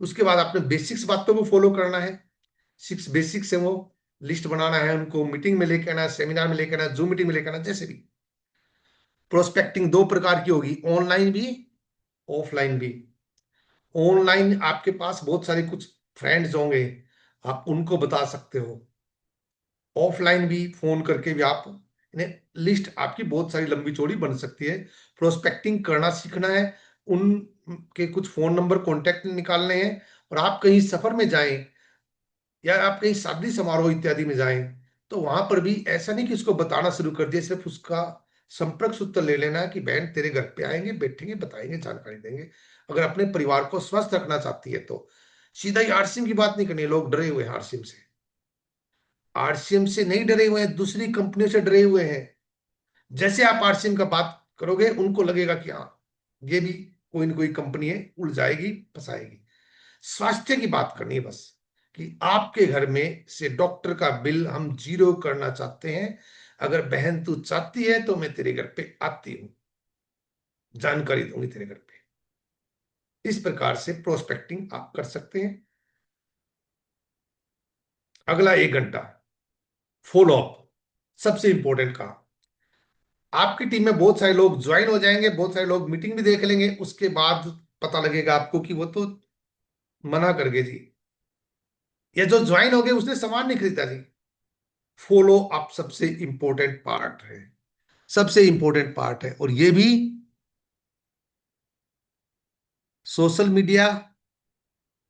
उसके बाद आपने बेसिक्स बातों को फॉलो करना है। 6 बेसिक्स है, वो लिस्ट बनाना है, उनको मीटिंग में लेके आना, सेमिनार में लेके आना, जूम मीटिंग में लेके आना, जैसे भी। प्रोस्पेक्टिंग 2 प्रकार की होगी, ऑनलाइन भी, ऑफलाइन भी। ऑनलाइन आपके पास बहुत सारे कुछ फ्रेंड्स होंगे, आप उनको बता सकते हो। ऑफलाइन भी फोन करके भी आप इन्हें, लिस्ट आपकी बहुत सारी लंबी चौड़ी बन सकती है। प्रोस्पेक्टिंग करना सीखना है, उनके कुछ फोन नंबर कॉन्टेक्ट निकालने हैं। और आप कहीं सफर में जाएं या आप कहीं शादी समारोह इत्यादि में जाएं, तो वहां पर भी ऐसा नहीं कि उसको बताना शुरू कर दिया, सिर्फ उसका संपर्क सूत्र ले लेना है कि बहन तेरे घर पे आएंगे, बैठेंगे, बताएंगे, जानकारी देंगे। अगर अपने परिवार को स्वस्थ रखना चाहती है तो सीधा ही आरसीएम की बात नहीं करनी है। लोग डरे हुए हैं आरसीएम से। आरसीएम से नहीं डरे हुए हैं, दूसरी कंपनियों से डरे हुए हैं। जैसे आप आरसीएम का बात करोगे उनको लगेगा कि हाँ, ये भी कोई ना कोई कंपनी है, उड़ जाएगी, फंसाएगी। स्वास्थ्य की बात करनी है बस, कि आपके घर में से डॉक्टर का बिल हम जीरो करना चाहते हैं। अगर बहन तू चाहती है तो मैं तेरे घर पे आती हूं, जानकारी दूंगी तेरे घर पे। इस प्रकार से प्रोस्पेक्टिंग आप कर सकते हैं। अगला 1 घंटा फॉलो अप, सबसे इंपॉर्टेंट काम। आपकी टीम में बहुत सारे लोग ज्वाइन हो जाएंगे, बहुत सारे लोग मीटिंग भी देख लेंगे, उसके बाद पता लगेगा आपको कि वो तो मना कर गए जी, या जो ज्वाइन हो गए उसने सामान नहीं खरीदा जी। फॉलो अप सबसे इंपॉर्टेंट पार्ट है, सबसे इंपॉर्टेंट पार्ट है। और ये भी सोशल मीडिया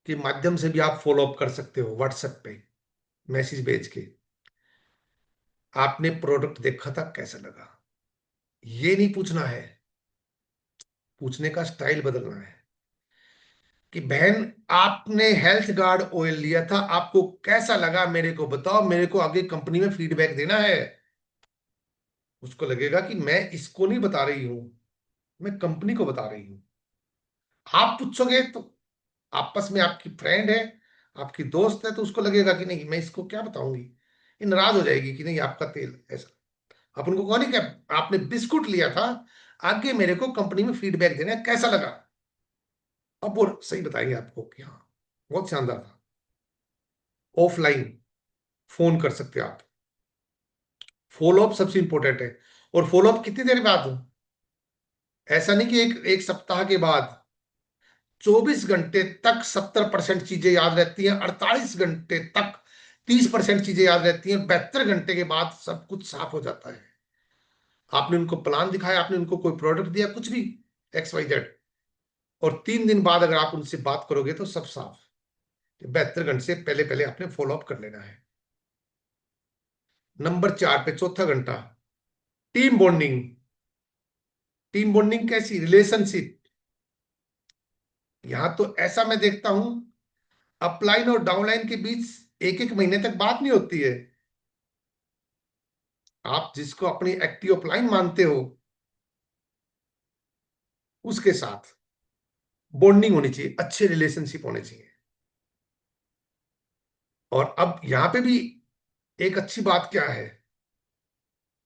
के माध्यम से भी आप फॉलो अप कर सकते हो। व्हाट्सएप पे मैसेज भेज के, आपने प्रोडक्ट देखा था, कैसा लगा, ये नहीं पूछना है। पूछने का स्टाइल बदलना है कि बहन आपने हेल्थ गार्ड ऑयल लिया था, आपको कैसा लगा, मेरे को बताओ, मेरे को आगे कंपनी में फीडबैक देना है। उसको लगेगा कि मैं इसको नहीं बता रही हूं, मैं कंपनी को बता रही हूं। आप पूछोगे तो आपस में आपकी फ्रेंड है, आपकी दोस्त है, तो उसको लगेगा कि नहीं, मैं इसको क्या बताऊंगी, ये नाराज हो जाएगी कि नहीं आपका तेल ऐसा। आप उनको कहो नहीं कि आपने बिस्कुट लिया था, आगे मेरे को कंपनी में फीडबैक देना है, कैसा लगा। अब वो सही बताएंगे आपको कि हाँ, बहुत शानदार था। ऑफलाइन फोन कर सकते हो आप। फॉलोअप सबसे इंपॉर्टेंट है। और फॉलोअप कितनी देर बाद हो, ऐसा नहीं कि एक एक सप्ताह के बाद। 24 घंटे तक 70% चीजें याद रहती हैं, 48 घंटे तक 30% चीजें याद रहती हैं, 72 घंटे के बाद सब कुछ साफ हो जाता है। आपने उनको प्लान दिखाया, आपने उनको कोई प्रोडक्ट दिया, कुछ भी XYZ, और 3 दिन बाद अगर आप उनसे बात करोगे तो सब साफ। 72 घंटे से पहले पहले आपने फॉलोअप कर लेना है। नंबर 4 पे, चौथा घंटा, टीम बॉन्डिंग। टीम बॉन्डिंग कैसी, रिलेशनशिप। यहां तो ऐसा मैं देखता हूं, अपलाइन और डाउनलाइन के बीच 1-1 महीने तक बात नहीं होती है। आप जिसको अपनी एक्टिव अपलाइन मानते हो उसके साथ बॉन्डिंग होनी चाहिए, अच्छे रिलेशनशिप होने चाहिए। और अब यहां पे भी एक अच्छी बात क्या है,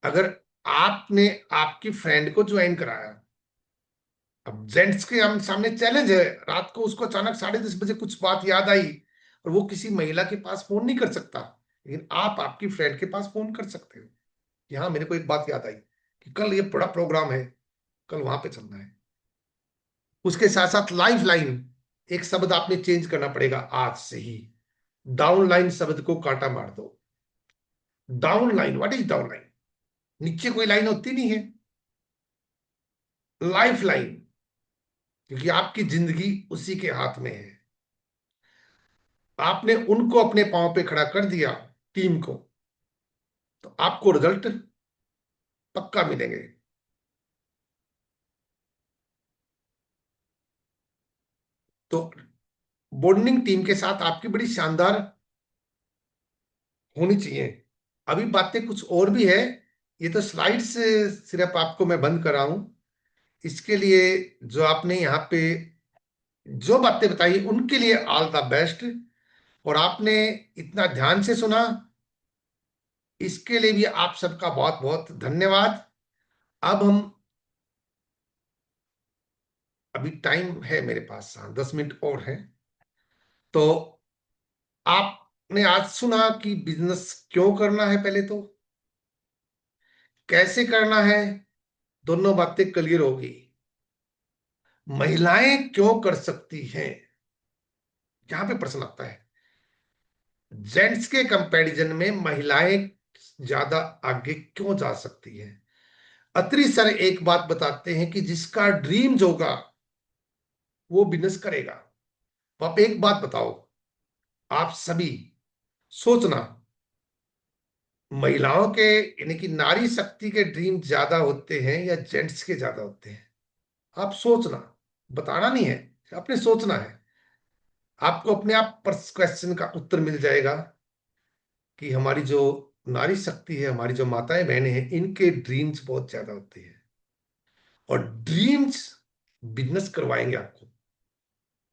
अगर आपने आपकी फ्रेंड को ज्वाइन कराया, अब जेंट्स के हम सामने चैलेंज है, रात को उसको अचानक 10:30 बजे कुछ बात याद आई, और वो किसी महिला के पास फोन नहीं कर सकता, लेकिन आप आपकी फ्रेंड के पास फोन कर सकते हो कि हाँ, मेरे को एक बात याद आई कि कल ये बड़ा प्रोग्राम है, कल वहां पे चलना है। उसके साथ साथ लाइफ लाइन, एक शब्द आपने चेंज करना पड़ेगा आज से ही। डाउन लाइन शब्द को कांटा मार दो। Down line, what is down line? नीचे कोई लाइन होती नहीं है, लाइफ लाइन, क्योंकि आपकी जिंदगी उसी के हाथ में है। आपने उनको अपने पांव पे खड़ा कर दिया, टीम को, तो आपको रिजल्ट पक्का मिलेंगे। तो बॉन्डिंग टीम के साथ आपकी बड़ी शानदार होनी चाहिए। अभी बातें कुछ और भी है, ये तो स्लाइड्स सिर्फ आपको मैं बंद कर रहा हूं। इसके लिए जो आपने यहाँ पे जो बातें बताई उनके लिए ऑल द बेस्ट। और आपने इतना ध्यान से सुना, इसके लिए भी आप सबका बहुत बहुत धन्यवाद। अब हम, अभी टाइम है मेरे पास, हाँ 10 मिनट और है। तो आपने आज सुना कि बिजनेस क्यों करना है, पहले तो कैसे करना है, दोनों बातें क्लियर होगी। महिलाएं क्यों कर सकती हैं, यहां पे प्रश्न आता है। जेंट्स के कंपैरिजन में महिलाएं ज्यादा आगे क्यों जा सकती हैं? अत्री सर एक बात बताते हैं कि जिसका ड्रीम्स होगा वो बिजनेस करेगा। तो आप एक बात बताओ, आप सभी सोचना, महिलाओं के यानी कि नारी शक्ति के ड्रीम ज्यादा होते हैं या जेंट्स के ज्यादा होते हैं? आप सोचना, बताना नहीं है, आपने सोचना है। आपको अपने आप पर क्वेश्चन का उत्तर मिल जाएगा कि हमारी जो नारी शक्ति है, हमारी जो माताएं बहनें हैं, इनके ड्रीम्स बहुत ज्यादा होते हैं और ड्रीम्स बिजनेस करवाएंगे आपको।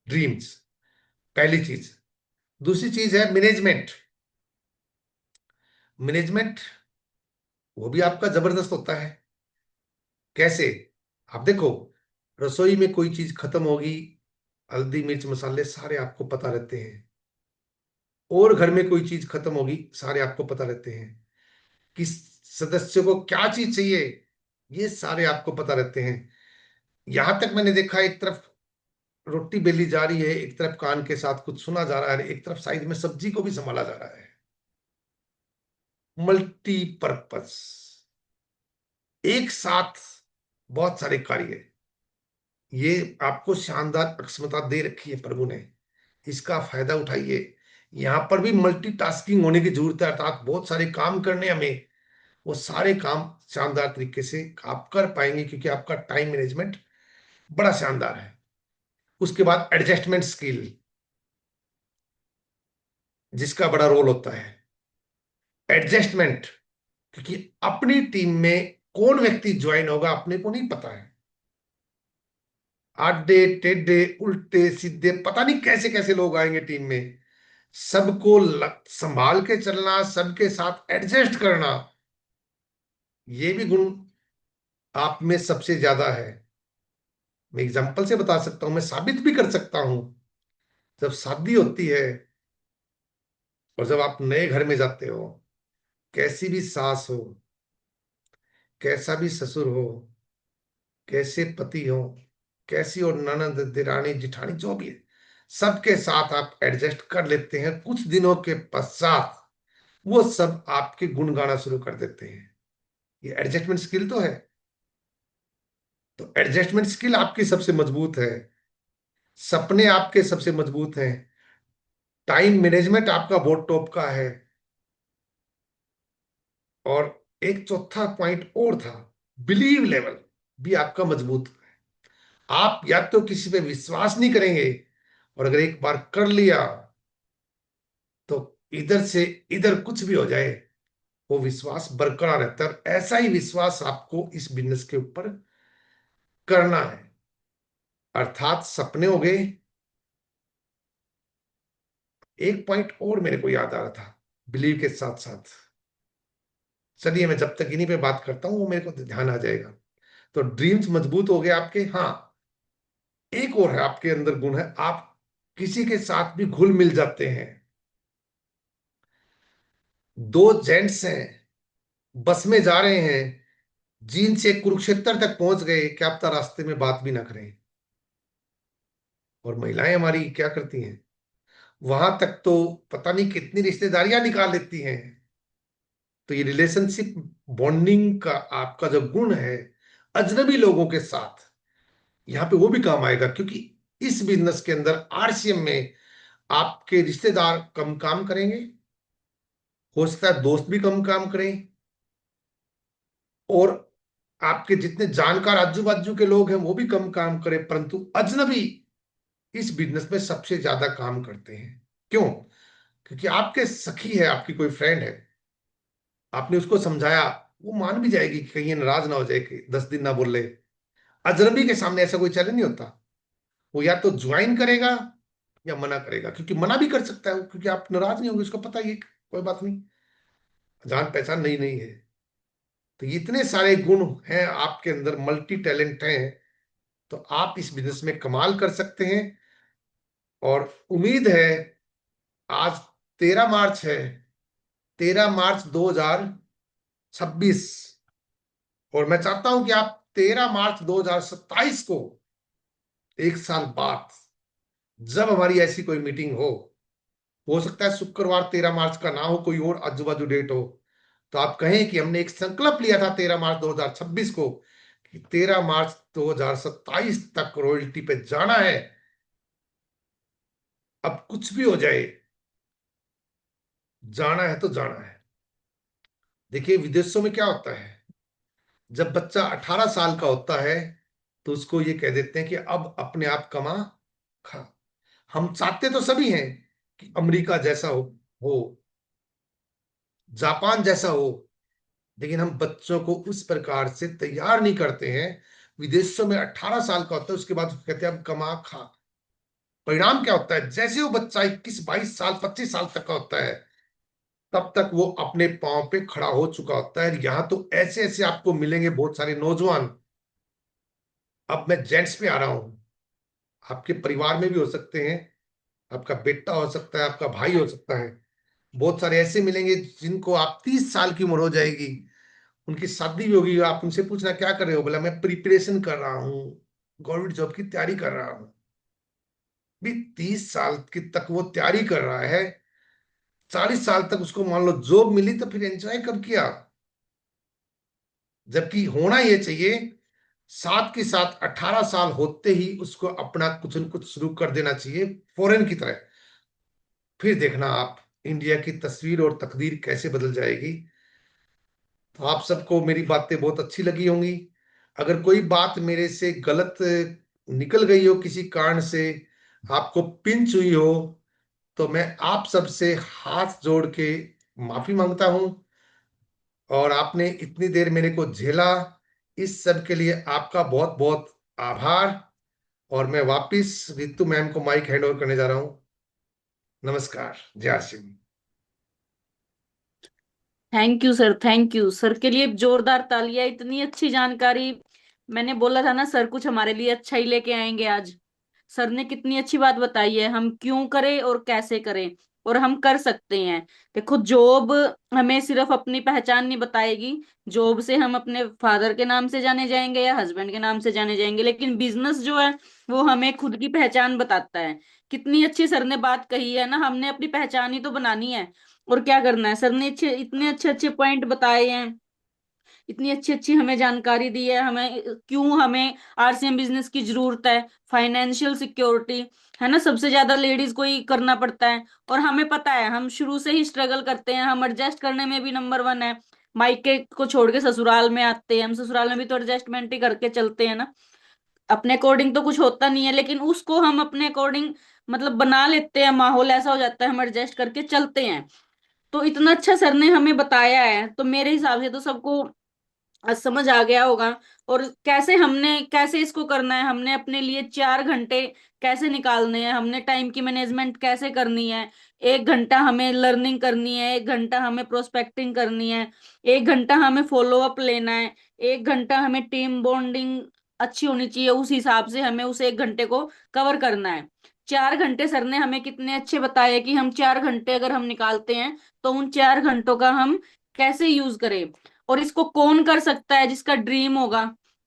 ड्रीम्स पहली चीज। दूसरी चीज है मैनेजमेंट। मैनेजमेंट वो भी आपका जबरदस्त होता है। कैसे? आप देखो, रसोई में कोई चीज खत्म होगी, हल्दी मिर्च मसाले सारे आपको पता रहते हैं। और घर में कोई चीज खत्म होगी, सारे आपको पता रहते हैं। किस सदस्य को क्या चीज चाहिए, ये सारे आपको पता रहते हैं। यहां तक मैंने देखा, एक तरफ रोटी बेली जा रही है, एक तरफ कान के साथ कुछ सुना जा रहा है, एक तरफ साइड में सब्जी को भी संभाला जा रहा है। मल्टीपर्पज, एक साथ बहुत सारे कार्य। ये आपको शानदार अक्षमता दे रखी है प्रभु ने, इसका फायदा उठाइए। यहां पर भी मल्टीटास्किंग होने की जरूरत है, अर्थात बहुत सारे काम करने हमें, वो सारे काम शानदार तरीके से आप कर पाएंगे क्योंकि आपका टाइम मैनेजमेंट बड़ा शानदार है। उसके बाद एडजस्टमेंट स्किल, जिसका बड़ा रोल होता है एडजस्टमेंट, क्योंकि अपनी टीम में कौन व्यक्ति ज्वाइन होगा अपने को नहीं पता है। आडे टेढ़े उल्टे सीधे पता नहीं कैसे कैसे लोग आएंगे टीम में। सबको संभाल के चलना, सबके साथ एडजस्ट करना, ये भी गुण आप में सबसे ज्यादा है। मैं एग्जांपल से बता सकता हूं, मैं साबित भी कर सकता हूं। जब शादी होती है और जब आप नए घर में जाते हो, कैसी भी सास हो, कैसा भी ससुर हो, कैसे पति हो, कैसी और ननद दिरानी जिठानी जो भी है, सबके साथ आप एडजस्ट कर लेते हैं। कुछ दिनों के पश्चात वो सब आपके गुण गाना शुरू कर देते हैं। ये एडजस्टमेंट स्किल तो है। तो एडजस्टमेंट स्किल आपकी सबसे मजबूत है, सपने आपके सबसे मजबूत हैं, टाइम मैनेजमेंट आपका बहुत टॉप का है। और एक चौथा पॉइंट और था, बिलीव लेवल भी आपका मजबूत है। आप या तो किसी पे विश्वास नहीं करेंगे, और अगर एक बार कर लिया तो इधर से इधर कुछ भी हो जाए, वो विश्वास बरकरार रहता है। और ऐसा ही विश्वास आपको इस बिजनेस के ऊपर करना है। अर्थात सपने हो गए। एक पॉइंट और मेरे को याद आ रहा था बिलीव के साथ साथ, चलिए मैं जब तक इन्हीं पे बात करता हूं वो मेरे को ध्यान आ जाएगा। तो ड्रीम्स मजबूत हो गए आपके। हाँ, एक और है आपके अंदर गुण है, आप किसी के साथ भी घुल मिल जाते हैं। दो जेंट्स हैं, बस में जा रहे हैं, जींद से कुरुक्षेत्र तक पहुंच गए, क्या पता रास्ते में बात भी ना करें। और महिलाएं हमारी क्या करती हैं, वहां तक तो पता नहीं कितनी रिश्तेदारियां निकाल लेती हैं। तो ये रिलेशनशिप बॉन्डिंग का आपका जो गुण है अजनबी लोगों के साथ, यहाँ पे वो भी काम आएगा। क्योंकि इस बिजनेस के अंदर आरसीएम में आपके रिश्तेदार कम काम करेंगे, हो सकता है दोस्त भी कम काम करें, और आपके जितने जानकार आजू बाजू के लोग हैं वो भी कम काम करें, परंतु अजनबी इस बिजनेस में सबसे ज्यादा काम करते हैं। क्यों? क्योंकि आपके सखी है, आपकी कोई फ्रेंड है, आपने उसको समझाया, वो मान भी जाएगी कि कहीं ये नाराज ना हो जाए कि 10 दिन ना बोले। अजनबी के सामने ऐसा कोई चैलेंज नहीं होता। वो या तो ज्वाइन करेगा या मना करेगा, क्योंकि मना भी कर सकता है वो, क्योंकि आप नाराज नहीं होंगे, उसको पता ही है कि कोई बात नहीं, जान पहचान नई नहीं है। तो ये इतने सारे गुण हैं आपके अंदर, मल्टी टैलेंट हैं, तो आप इस बिजनेस में कमाल कर सकते हैं। और उम्मीद है, आज 13 मार्च है, 13 मार्च 2026, और मैं चाहता हूं कि आप 13 मार्च 2027 को, एक साल बाद, जब हमारी ऐसी कोई मीटिंग हो सकता है शुक्रवार 13 मार्च का ना हो, कोई और आजू बाजू डेट हो, तो आप कहें कि हमने एक संकल्प लिया था 13 मार्च 2026 को, कि 13 मार्च 2027 तक रॉयल्टी पे जाना है। अब कुछ भी हो जाए, जाना है तो जाना है। देखिए विदेशों में क्या होता है, जब बच्चा 18 साल का होता है तो उसको ये कह देते हैं कि अब अपने आप कमा खा। हम चाहते तो सभी हैं कि अमेरिका जैसा हो, जापान जैसा हो, लेकिन हम बच्चों को उस प्रकार से तैयार नहीं करते हैं। विदेशों में 18 साल का होता है, उसके बाद कहते हैं अब कमा खा। परिणाम क्या होता है, जैसे वो बच्चा 21 22 साल 25 साल तक का होता है, तब तक वो अपने पांव पे खड़ा हो चुका होता है। यहाँ तो ऐसे ऐसे आपको मिलेंगे बहुत सारे नौजवान। अब मैं जेंट्स पे आ रहा हूं, आपके परिवार में भी हो सकते हैं, आपका बेटा हो सकता है, आपका भाई हो सकता है, बहुत सारे ऐसे मिलेंगे जिनको आप 30 साल की उम्र हो जाएगी, उनकी शादी भी होगी, आप उनसे पूछना क्या कर रहे हो, बोला मैं प्रिपरेशन कर रहा हूँ, गवर्नमेंट जॉब की तैयारी कर रहा हूँ। भी 30 साल की तक वो तैयारी कर रहा है, 40 साल तक उसको मान लो जॉब मिली, तो फिर एंजॉय कब किया। जबकि होना ये चाहिए, साथ के साथ 18 साल होते ही उसको अपना कुछ न कुछ शुरू कर देना चाहिए, फॉरेन की तरह। फिर देखना आप, इंडिया की तस्वीर और तकदीर कैसे बदल जाएगी। तो आप सबको मेरी बातें बहुत अच्छी लगी होंगी। अगर कोई बात मेरे से गलत निकल गई हो, किसी कारण से आपको पिंच हुई हो, तो मैं आप सबसे हाथ जोड़ के माफी मांगता हूं। और आपने इतनी देर मेरे को झेला, इस सब के लिए आपका बहुत बहुत आभार। और मैं वापिस रितु मैम को माइक हैंड ओवर करने जा रहा हूं। नमस्कार, जय आर सिंह। Thank you sir, thank you sir के लिए जोरदार तालियां। इतनी अच्छी जानकारी, मैंने बोला था ना सर कुछ हमारे लिए अच्छा ही लेके आएंगे आज। सर ने कितनी अच्छी बात बताई है, हम क्यों करें और कैसे करें, और हम कर सकते हैं। देखो जॉब हमें सिर्फ अपनी पहचान नहीं बताएगी, जॉब से हम अपने फादर के नाम से जाने जाएंगे या हस्बैंड के नाम से जाने जाएंगे, लेकिन बिजनेस जो है वो हमें खुद की पहचान बताता है। कितनी अच्छी सर ने बात कही है ना, हमने अपनी पहचान ही तो बनानी है। और क्या करना है, सर ने इतने अच्छे अच्छे पॉइंट बताए हैं, इतनी अच्छी अच्छी हमें जानकारी दी है, हमें क्यों हमें आरसीएम बिजनेस की जरूरत है। फाइनेंशियल सिक्योरिटी है ना, सबसे ज्यादा लेडीज को ही करना पड़ता है, और हमें पता है हम शुरू से ही स्ट्रगल करते हैं, हम एडजस्ट करने में भी नंबर वन है। मायके को छोड़ के ससुराल में आते हैं, हम ससुराल में भी तो एडजस्टमेंट ही करके चलते हैं ना। अपने अकॉर्डिंग तो कुछ होता नहीं है, लेकिन उसको हम अपने अकॉर्डिंग मतलब बना लेते हैं, माहौल ऐसा हो जाता है, हम एडजस्ट करके चलते हैं। तो इतना अच्छा सर ने हमें बताया है, तो मेरे हिसाब से तो सबको आज समझ आ गया होगा। और कैसे इसको करना है, हमने अपने लिए 4 घंटे कैसे निकालने हैं, हमने टाइम की मैनेजमेंट कैसे करनी है। 1 घंटा हमें लर्निंग करनी है, 1 घंटा हमें प्रोस्पेक्टिंग करनी है, 1 घंटा हमें फॉलो अप लेना है, 1 घंटा हमें टीम बॉन्डिंग अच्छी होनी चाहिए, उस हिसाब से हमें उस 1 घंटे को कवर करना है। 4 घंटे सर ने हमें कितने अच्छे बताए कि हम 4 घंटे अगर हम निकालते हैं तो उन 4 घंटों का हम कैसे यूज करें। और इसको कौन कर सकता है, जिसका ड्रीम होगा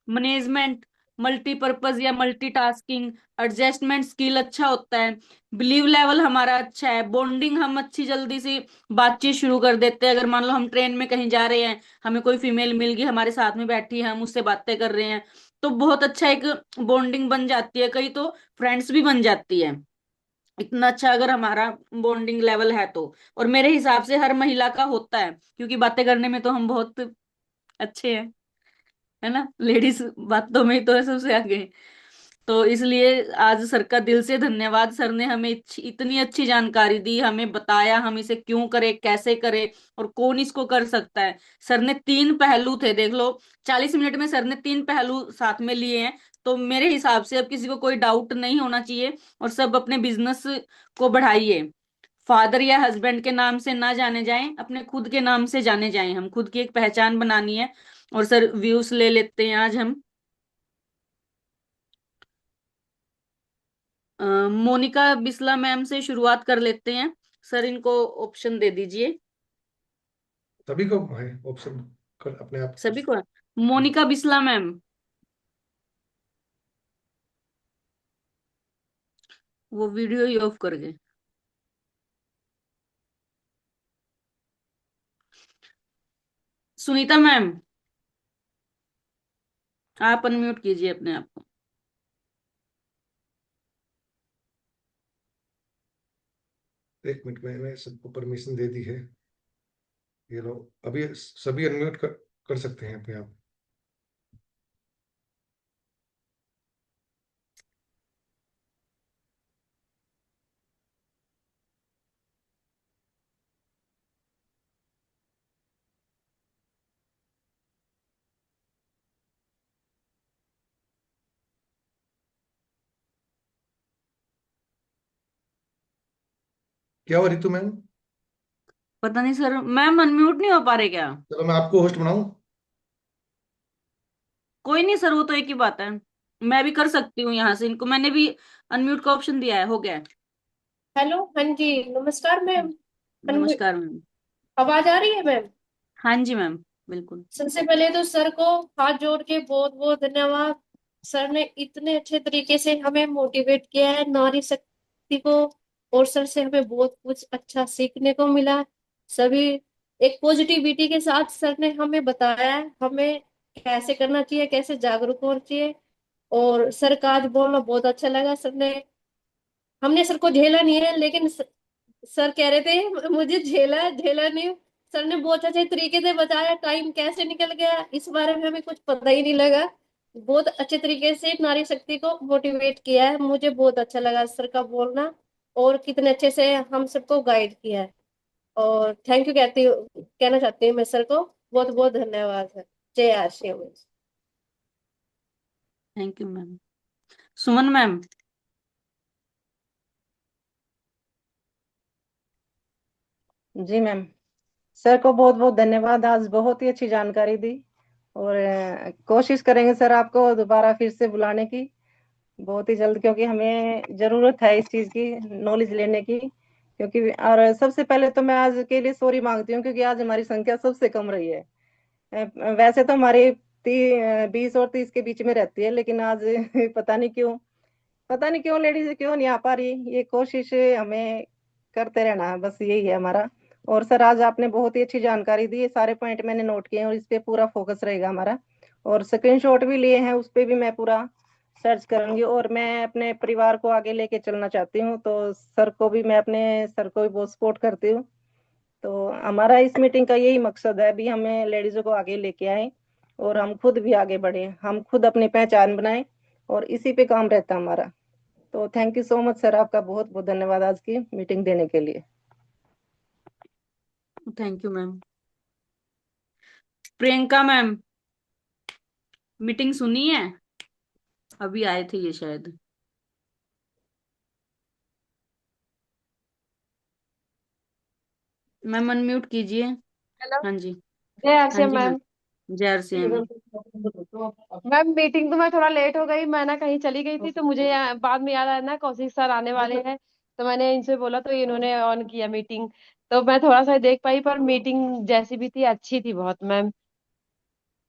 मैनेजमेंट, मल्टीपर्पज या मल्टीटास्किंग, एडजस्टमेंट स्किल अच्छा होता है, बिलीव लेवल हमारा अच्छा है, बॉन्डिंग हम अच्छी जल्दी से बातचीत शुरू कर देते हैं। अगर मान लो हम ट्रेन में कहीं जा रहे हैं, हमें कोई फीमेल मिल गई हमारे साथ में बैठी है, हम उससे बातें कर रहे हैं, तो बहुत अच्छा एक बॉन्डिंग बन जाती है, कई तो फ्रेंड्स भी बन जाती है। इतना अच्छा अगर हमारा बॉन्डिंग लेवल है तो, और मेरे हिसाब से हर महिला का होता है, क्योंकि बातें करने में तो हम बहुत अच्छे हैं, है ना, लेडीज बातों में ही तो है सबसे आगे। तो इसलिए आज सर का दिल से धन्यवाद, सर ने हमें इतनी अच्छी जानकारी दी, हमें बताया हम इसे क्यों करें, कैसे करें, और कौन इसको कर सकता है। सर ने 3 पहलू थे, देख लो 40 मिनट में सर ने 3 पहलू साथ में लिए हैं, तो मेरे हिसाब से अब किसी को कोई डाउट नहीं होना चाहिए और सब अपने बिजनेस को बढ़ाइए। फादर या हस्बैंड के नाम से ना जाने जाएं, अपने खुद के नाम से जाने जाएं। हम खुद की एक पहचान बनानी है। और सर व्यूज ले लेते हैं आज हम। मोनिका बिस्ला मैम से शुरुआत कर लेते हैं। सर इनको ऑप्शन दे दीजिए। सभी को है ऑप्शन कर अपने आप। सभी को। मोनिका बिस्ला मैम, वो वीडियो ही ऑफ कर गए। सुनीता मैम, आप अनम्यूट कीजिए अपने आप को। एक मिनट, मैंने सबको परमिशन दे दी है। ये लो, अभी सभी अनम्यूट कर सकते हैं अपने आप। क्या हुआ रितु मैम? पता नहीं सर, मैम अनम्यूट नहीं हो पा रहे क्या? चलो मैं आपको होस्ट बनाऊं। कोई नहीं सर, वो तो एक ही बात है। मैं भी कर सकती हूँ यहाँ से, इनको मैंने भी अनम्यूट का ऑप्शन दिया है, हो गया है। हेलो, हाँ जी, नमस्कार मैम। नमस्कार मैम। आवाज आ रही है मैम? हाँ जी मैम, बिल्कुल। सबसे पहले तो सर को हाथ जोड़ के बहुत बहुत धन्यवाद। सर ने इतने अच्छे तरीके से हमें मोटिवेट किया है नारी शक्ति को, और सर से हमें बहुत कुछ अच्छा सीखने को मिला। सभी एक पॉजिटिविटी के साथ सर ने हमें बताया है हमें कैसे करना चाहिए, कैसे जागरूक होना चाहिए। और सर का आज बोलना बहुत अच्छा लगा। सर ने हमने सर को झेला नहीं है, लेकिन सर कह रहे थे मुझे झेला है, झेला नहीं। सर ने बहुत अच्छे तरीके से बताया टाइम कैसे निकल गया इस बारे में हमें कुछ पता ही नहीं लगा। बहुत अच्छे तरीके से नारी शक्ति को मोटिवेट किया है, मुझे बहुत अच्छा लगा सर का बोलना। और कितने अच्छे से हम सबको गाइड किया है। और थैंक यू कहती हूँ, कहना चाहती हूँ मैं सर को बहुत बहुत धन्यवाद है। जय R C M. Thank you ma'am. Suman ma'am. जी मैम, सर को बहुत बहुत धन्यवाद, आज बहुत ही अच्छी जानकारी दी। और कोशिश करेंगे सर आपको दोबारा फिर से बुलाने की बहुत ही जल्द, क्योंकि हमें जरूरत है इस चीज की नॉलेज लेने की। क्योंकि और सबसे पहले तो मैं आज के लिए सॉरी मांगती हूँ, क्योंकि आज हमारी संख्या सबसे कम रही है। वैसे तो हमारी 20 और 30 के बीच में रहती है, लेकिन आज पता नहीं क्यों लेडीज क्यों नहीं आ पा रही। ये कोशिश हमें करते रहना है, बस यही है हमारा। और सर आज आपने बहुत ही अच्छी जानकारी दी, ये सारे पॉइंट मैंने नोट किए हैं और इस पे पूरा फोकस रहेगा हमारा। और स्क्रीनशॉट भी लिए हैं, उस पे भी मैं पूरा सर्च करूंगी। और मैं अपने परिवार को आगे लेके चलना चाहती हूँ, तो सर को भी मैं अपने सर को भी बहुत सपोर्ट करती हूँ। तो हमारा इस मीटिंग का यही मकसद है, अभी हमें लेडीजों को आगे लेके आए और हम खुद भी आगे बढ़े, हम खुद अपनी पहचान बनाए, और इसी पे काम रहता है हमारा। तो thank you so much sir, आपका बहुत बहुत धन्यवाद आज की मीटिंग देने के लिए। Thank you ma'am. Priyanka ma'am, meeting सुनी है? अभी आए थे ये शायद। मैम अनम्यूट कीजिए। हेलो, हाँ जी। जय हाँ आर जी मैम। मैम। जय R C M. Ma'am meeting तो मैं थोड़ा लेट हो गई, मैं ना कहीं चली गई थी, तो मुझे बाद में याद आया ना कौशिक सर आने वाले हैं। तो मैंने इनसे बोला तो इन्होंने ऑन किया मीटिंग। तो मैं थोड़ा सा देख पाई, पर मीटिंग जैसी भी थी अच्छी थी बहुत मैम।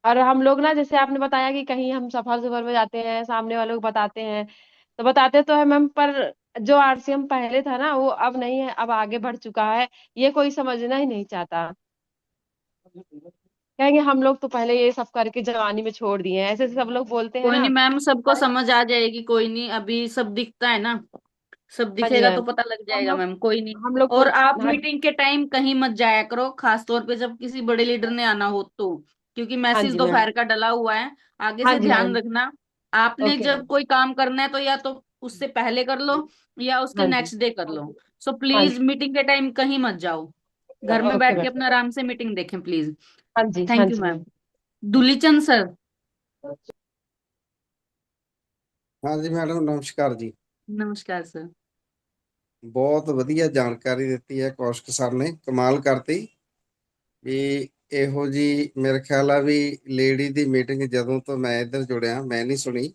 और हम लोग ना, जैसे आपने बताया कि कहीं हम सफर सफर में जाते हैं, सामने वालों को बताते हैं, तो बताते तो है मैम, पर जो आरसीएम पहले था ना वो अब नहीं है, अब आगे बढ़ चुका है। ये कोई समझना ही नहीं चाहता। कहेंगे हम लोग तो पहले ये सब करके जवानी में छोड़ दिए हैं, ऐसे ऐसे सब लोग बोलते हैं कोई ना। नहीं मैम, सबको समझ आ जाएगी। कोई नहीं, अभी सब दिखता है ना, सब हाँ जी दिखेगा तो मैम। पता लग हम जाएगा लोग मैम, कोई नहीं। हम लोग और तो आप हाँ। मीटिंग के टाइम कहीं मत जाया करो, खास तौर पे जब किसी बड़े लीडर ने आना हो तो। क्योंकि हाँ मैसेज जी मैम। दोपहर का डला हुआ है, आगे हाँ से जी ध्यान मैम। रखना। आपने ओके जब मैम। कोई काम करना है तो या तो उससे पहले कर लो या उसके हाँ जी। नेक्स्ट डे कर लो। सो हाँ प्लीज जी। मीटिंग के टाइम कहीं मत जाओ, घर में ओके बैठ के मैम। अपना आराम से मीटिंग देखें प्लीज। हाँ जी, हाँ थैंक यू जी मैम। मैम। दुलीचंद सर। हाँ जी मैडम, नमस्कार जी। नमस्कार सर। ਬਹੁਤ ਵਧੀਆ ਜਾਣਕਾਰੀ ਦਿੱਤੀ ਹੈ ਕੌਸ਼ਕ ਸਰ ਨੇ, ਕਮਾਲ ਕਰਤੀ ਵੀ। ਇਹੋ ਜੀ ਮੇਰੇ ਖਿਆਲ ਆ ਵੀ ਲੇਡੀ ਦੀ ਮੀਟਿੰਗ ਜਦੋਂ ਤੋਂ ਮੈਂ ਇੱਧਰ ਜੁੜਿਆ ਮੈਂ ਨਹੀਂ ਸੁਣੀ।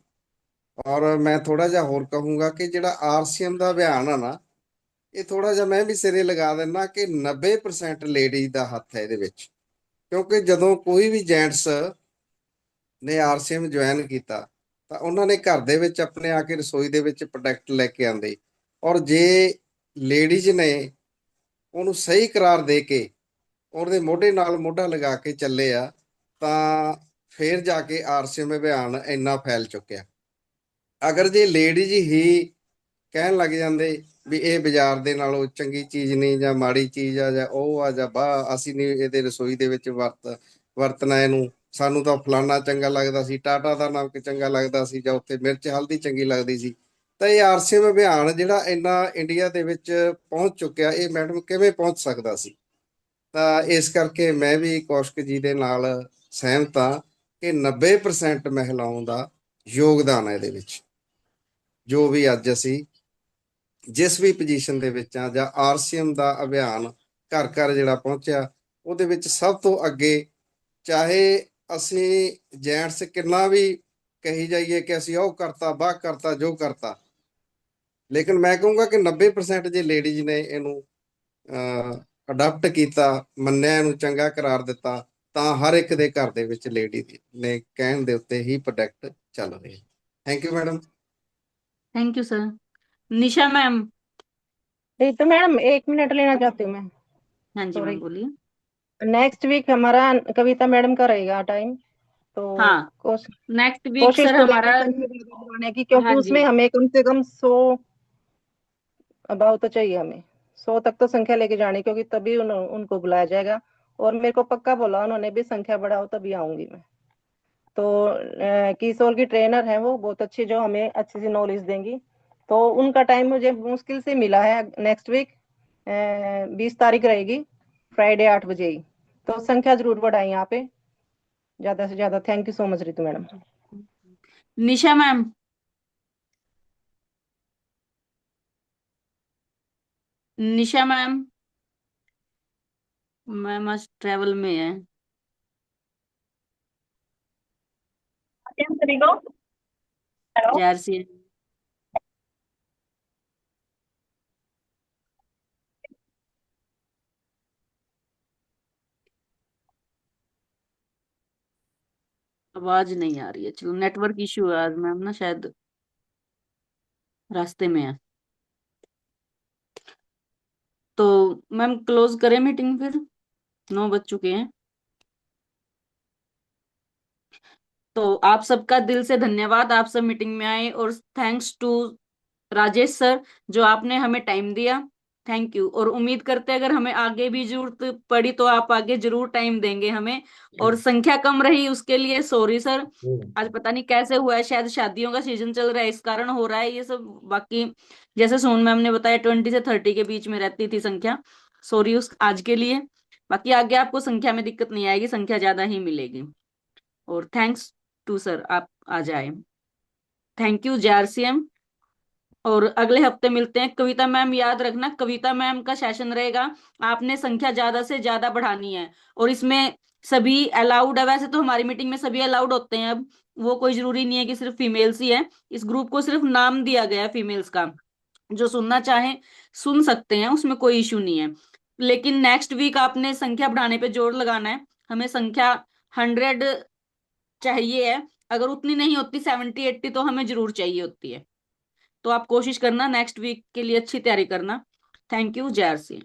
ਔਰ ਮੈਂ ਥੋੜਾ ਜਿਹਾ ਹੋਰ ਕਹੂੰਗਾ ਕਿ ਜਿਹੜਾ ਆਰਸੀਐਮ ਦਾ ਅਭਿਆਨ ਆ ਨਾ, ਇਹ ਥੋੜਾ ਜਿਹਾ ਮੈਂ ਵੀ ਸਿਰੇ ਲਗਾ ਦਿੰਦਾ ਕਿ 90% ਲੇਡੀਜ਼ ਦਾ ਹੱਥ ਹੈ ਇਹਦੇ ਵਿੱਚ। ਕਿਉਂਕਿ ਜਦੋਂ ਕੋਈ ਵੀ ਜੈਂਟਸ ਨੇ ਆਰਸੀਐਮ ਜੁਆਇਨ ਕੀਤਾ ਤਾਂ ਉਹਨਾਂ ਨੇ ਘਰ ਦੇ ਵਿੱਚ ਆਪਣੇ ਆ ਕੇ ਰਸੋਈ ਦੇ ਵਿੱਚ ਪ੍ਰੋਡਕਟ ਲੈ ਕੇ ਆਂਦੇ। ਔਰ ਜੇ ਲੇਡੀਜ਼ ਨੇ ਉਹਨੂੰ ਸਹੀ ਕਰਾਰ ਦੇ ਕੇ ਉਹਦੇ ਮੋਢੇ ਨਾਲ ਮੋਢਾ ਲਗਾ ਕੇ ਚੱਲੇ ਆ, ਤਾਂ ਫੇਰ ਜਾ ਕੇ ਆਰਸੀਐਮ ਅਭਿਆਨ ਇੰਨਾ ਫੈਲ ਚੁੱਕਿਆ। ਅਗਰ ਜੇ ਲੇਡੀਜ਼ ਹੀ ਕਹਿਣ ਲੱਗ ਜਾਂਦੇ ਵੀ ਇਹ ਬਾਜ਼ਾਰ ਦੇ ਨਾਲੋਂ ਚੰਗੀ ਚੀਜ਼ ਨਹੀਂ, ਜਾਂ ਮਾੜੀ ਚੀਜ਼ ਆ, ਜਾਂ ਉਹ ਆ, ਜਾਂ ਬਾਹ ਅਸੀਂ ਨਹੀਂ ਇਹਦੇ ਰਸੋਈ ਦੇ ਵਿੱਚ ਵਰਤਣਾ ਇਹਨੂੰ, ਸਾਨੂੰ ਤਾਂ ਫਲਾਨਾ ਚੰਗਾ ਲੱਗਦਾ ਸੀ, ਟਾਟਾ ਦਾ ਨਮਕ ਚੰਗਾ ਲੱਗਦਾ ਸੀ, ਜਾਂ ਉੱਥੇ ਮਿਰਚ ਹਲਦੀ ਚੰਗੀ ਲੱਗਦੀ ਸੀ, ਤਾਂ ਇਹ ਆਰਸੀਐਮ ਅਭਿਆਨ ਜਿਹੜਾ ਇੰਨਾ ਇੰਡੀਆ ਦੇ ਵਿੱਚ ਪਹੁੰਚ ਚੁੱਕਿਆ, ਇਹ ਮੈਡਮ ਕਿਵੇਂ ਪਹੁੰਚ ਸਕਦਾ ਸੀ? ਤਾਂ ਇਸ ਕਰਕੇ ਮੈਂ ਵੀ ਕੌਸ਼ਕ ਜੀ ਦੇ ਨਾਲ ਸਹਿਮਤ ਹਾਂ ਕਿ 90% ਮਹਿਲਾਵਾਂ ਦਾ ਯੋਗਦਾਨ ਹੈ ਇਹਦੇ ਵਿੱਚ। ਜੋ ਵੀ ਅੱਜ ਅਸੀਂ ਜਿਸ ਵੀ ਪੋਜੀਸ਼ਨ ਦੇ ਵਿੱਚ ਆ, ਜਾਂ ਆਰਸੀਐਮ ਦਾ ਅਭਿਆਨ ਘਰ ਘਰ ਜਿਹੜਾ ਪਹੁੰਚਿਆ, ਉਹਦੇ ਵਿੱਚ ਸਭ ਤੋਂ ਅੱਗੇ, ਚਾਹੇ ਅਸੀਂ ਜੈਂਟਸ ਕਿੰਨਾ ਵੀ ਕਹੀ ਜਾਈਏ ਕਿ ਅਸੀਂ ਉਹ ਕਰਤਾ ਬਾਹ ਕਰਤਾ ਜੋ ਕਰਤਾ, ਲੇਕਿਨ ਮੈਂ ਕਹੂੰਗਾ ਕਿ 90% ਜੇ ਲੇਡੀਜ਼ ਨੇ ਇਹਨੂੰ ਅਡਾਪਟ ਕੀਤਾ, ਮੰਨਿਆ, ਇਹਨੂੰ ਚੰਗਾ ਕਰਾਰ ਦਿੱਤਾ, ਤਾਂ ਹਰ ਇੱਕ ਦੇ ਘਰ ਦੇ ਵਿੱਚ ਲੇਡੀ ਨੇ ਕਹਿਣ ਦੇ ਉੱਤੇ ਹੀ ਪ੍ਰੋਡਕਟ ਚੱਲ ਰਹੇ। Thank you madam. Thank you sir. Nisha ma'am. नहीं तो मैडम 1 मिनट लेना चाहती हूँ मैं। हाँ जी सॉरी, मैम बोलिए। नेक्स्ट वीक हमारा कविता मैडम का रहेगा टाइम, तो हाँ, कोशिश नेक्स्ट वीक कोशिश सर करेंगे हमारा। संख्या ज्यादा बढ़ाने की, क्योंकि हाँ उसमें जी। हमें कम से कम 100 अभाव तो चाहिए, हमें 100 तक तो संख्या लेके जानी, क्योंकि तभी उनको बुलाया जाएगा। और मेरे को पक्का बोला उन्होंने भी, संख्या बढ़ाओ तभी आऊंगी मैं। तो किशोर की ट्रेनर है वो बहुत अच्छी, जो हमें अच्छी सी नॉलेज देंगी। तो उनका टाइम मुझे मुश्किल से मिला है, नेक्स्ट वीक 20 तारीख रहेगी, फ्राइडे 8 बजे ही। तो संख्या जरूर बढ़ाएं यहाँ पे ज्यादा से ज्यादा। Thank you so much Ritu madam. Nisha ma'am. Nisha ma'am. Ma'am आज ट्रेवल में है। हेलो। जारसी। आवाज नहीं आ रही है। चलो, नेटवर्क इशू है आज मैम ना, शायद रास्ते में है। तो मैम क्लोज करें मीटिंग फिर, 9 बज चुके हैं। तो आप सबका दिल से धन्यवाद, आप सब मीटिंग में आए, और थैंक्स टू राजेश सर जो आपने हमें टाइम दिया। Thank you. और उम्मीद करते हैं अगर हमें आगे भी जरूरत पड़ी तो आप आगे जरूर टाइम देंगे हमें। और संख्या कम रही उसके लिए सॉरी सर। आज पता नहीं कैसे हुआ है, शायद शादियों का सीजन चल रहा है इस कारण हो रहा है ये सब। बाकी जैसे सोन मैम ने बताया 20 से 30 के बीच में रहती थी संख्या। सॉरी उस आज के लिए। बाकी आगे आपको संख्या में दिक्कत नहीं आएगी, संख्या ज्यादा ही मिलेगी। और थैंक्स टू सर, आप आ जाए। Thank you JRCM. और अगले हफ्ते मिलते हैं। कविता मैम याद रखना, कविता मैम का सेशन रहेगा, आपने संख्या ज्यादा से ज्यादा बढ़ानी है। और इसमें सभी अलाउड है, वैसे तो हमारी मीटिंग में सभी अलाउड होते हैं, अब वो कोई जरूरी नहीं है कि सिर्फ फीमेल्स ही है। इस ग्रुप को सिर्फ नाम दिया गया है फीमेल्स का, जो सुनना चाहे सुन सकते हैं, उसमें कोई इशू नहीं है। लेकिन नेक्स्ट वीक आपने संख्या बढ़ाने पे जोर लगाना है। हमें संख्या 100 चाहिए है, अगर उतनी नहीं होती 70-80 तो हमें जरूर चाहिए होती है। तो आप कोशिश करना नेक्स्ट वीक के लिए अच्छी तैयारी करना। Thank you. जय आर सी।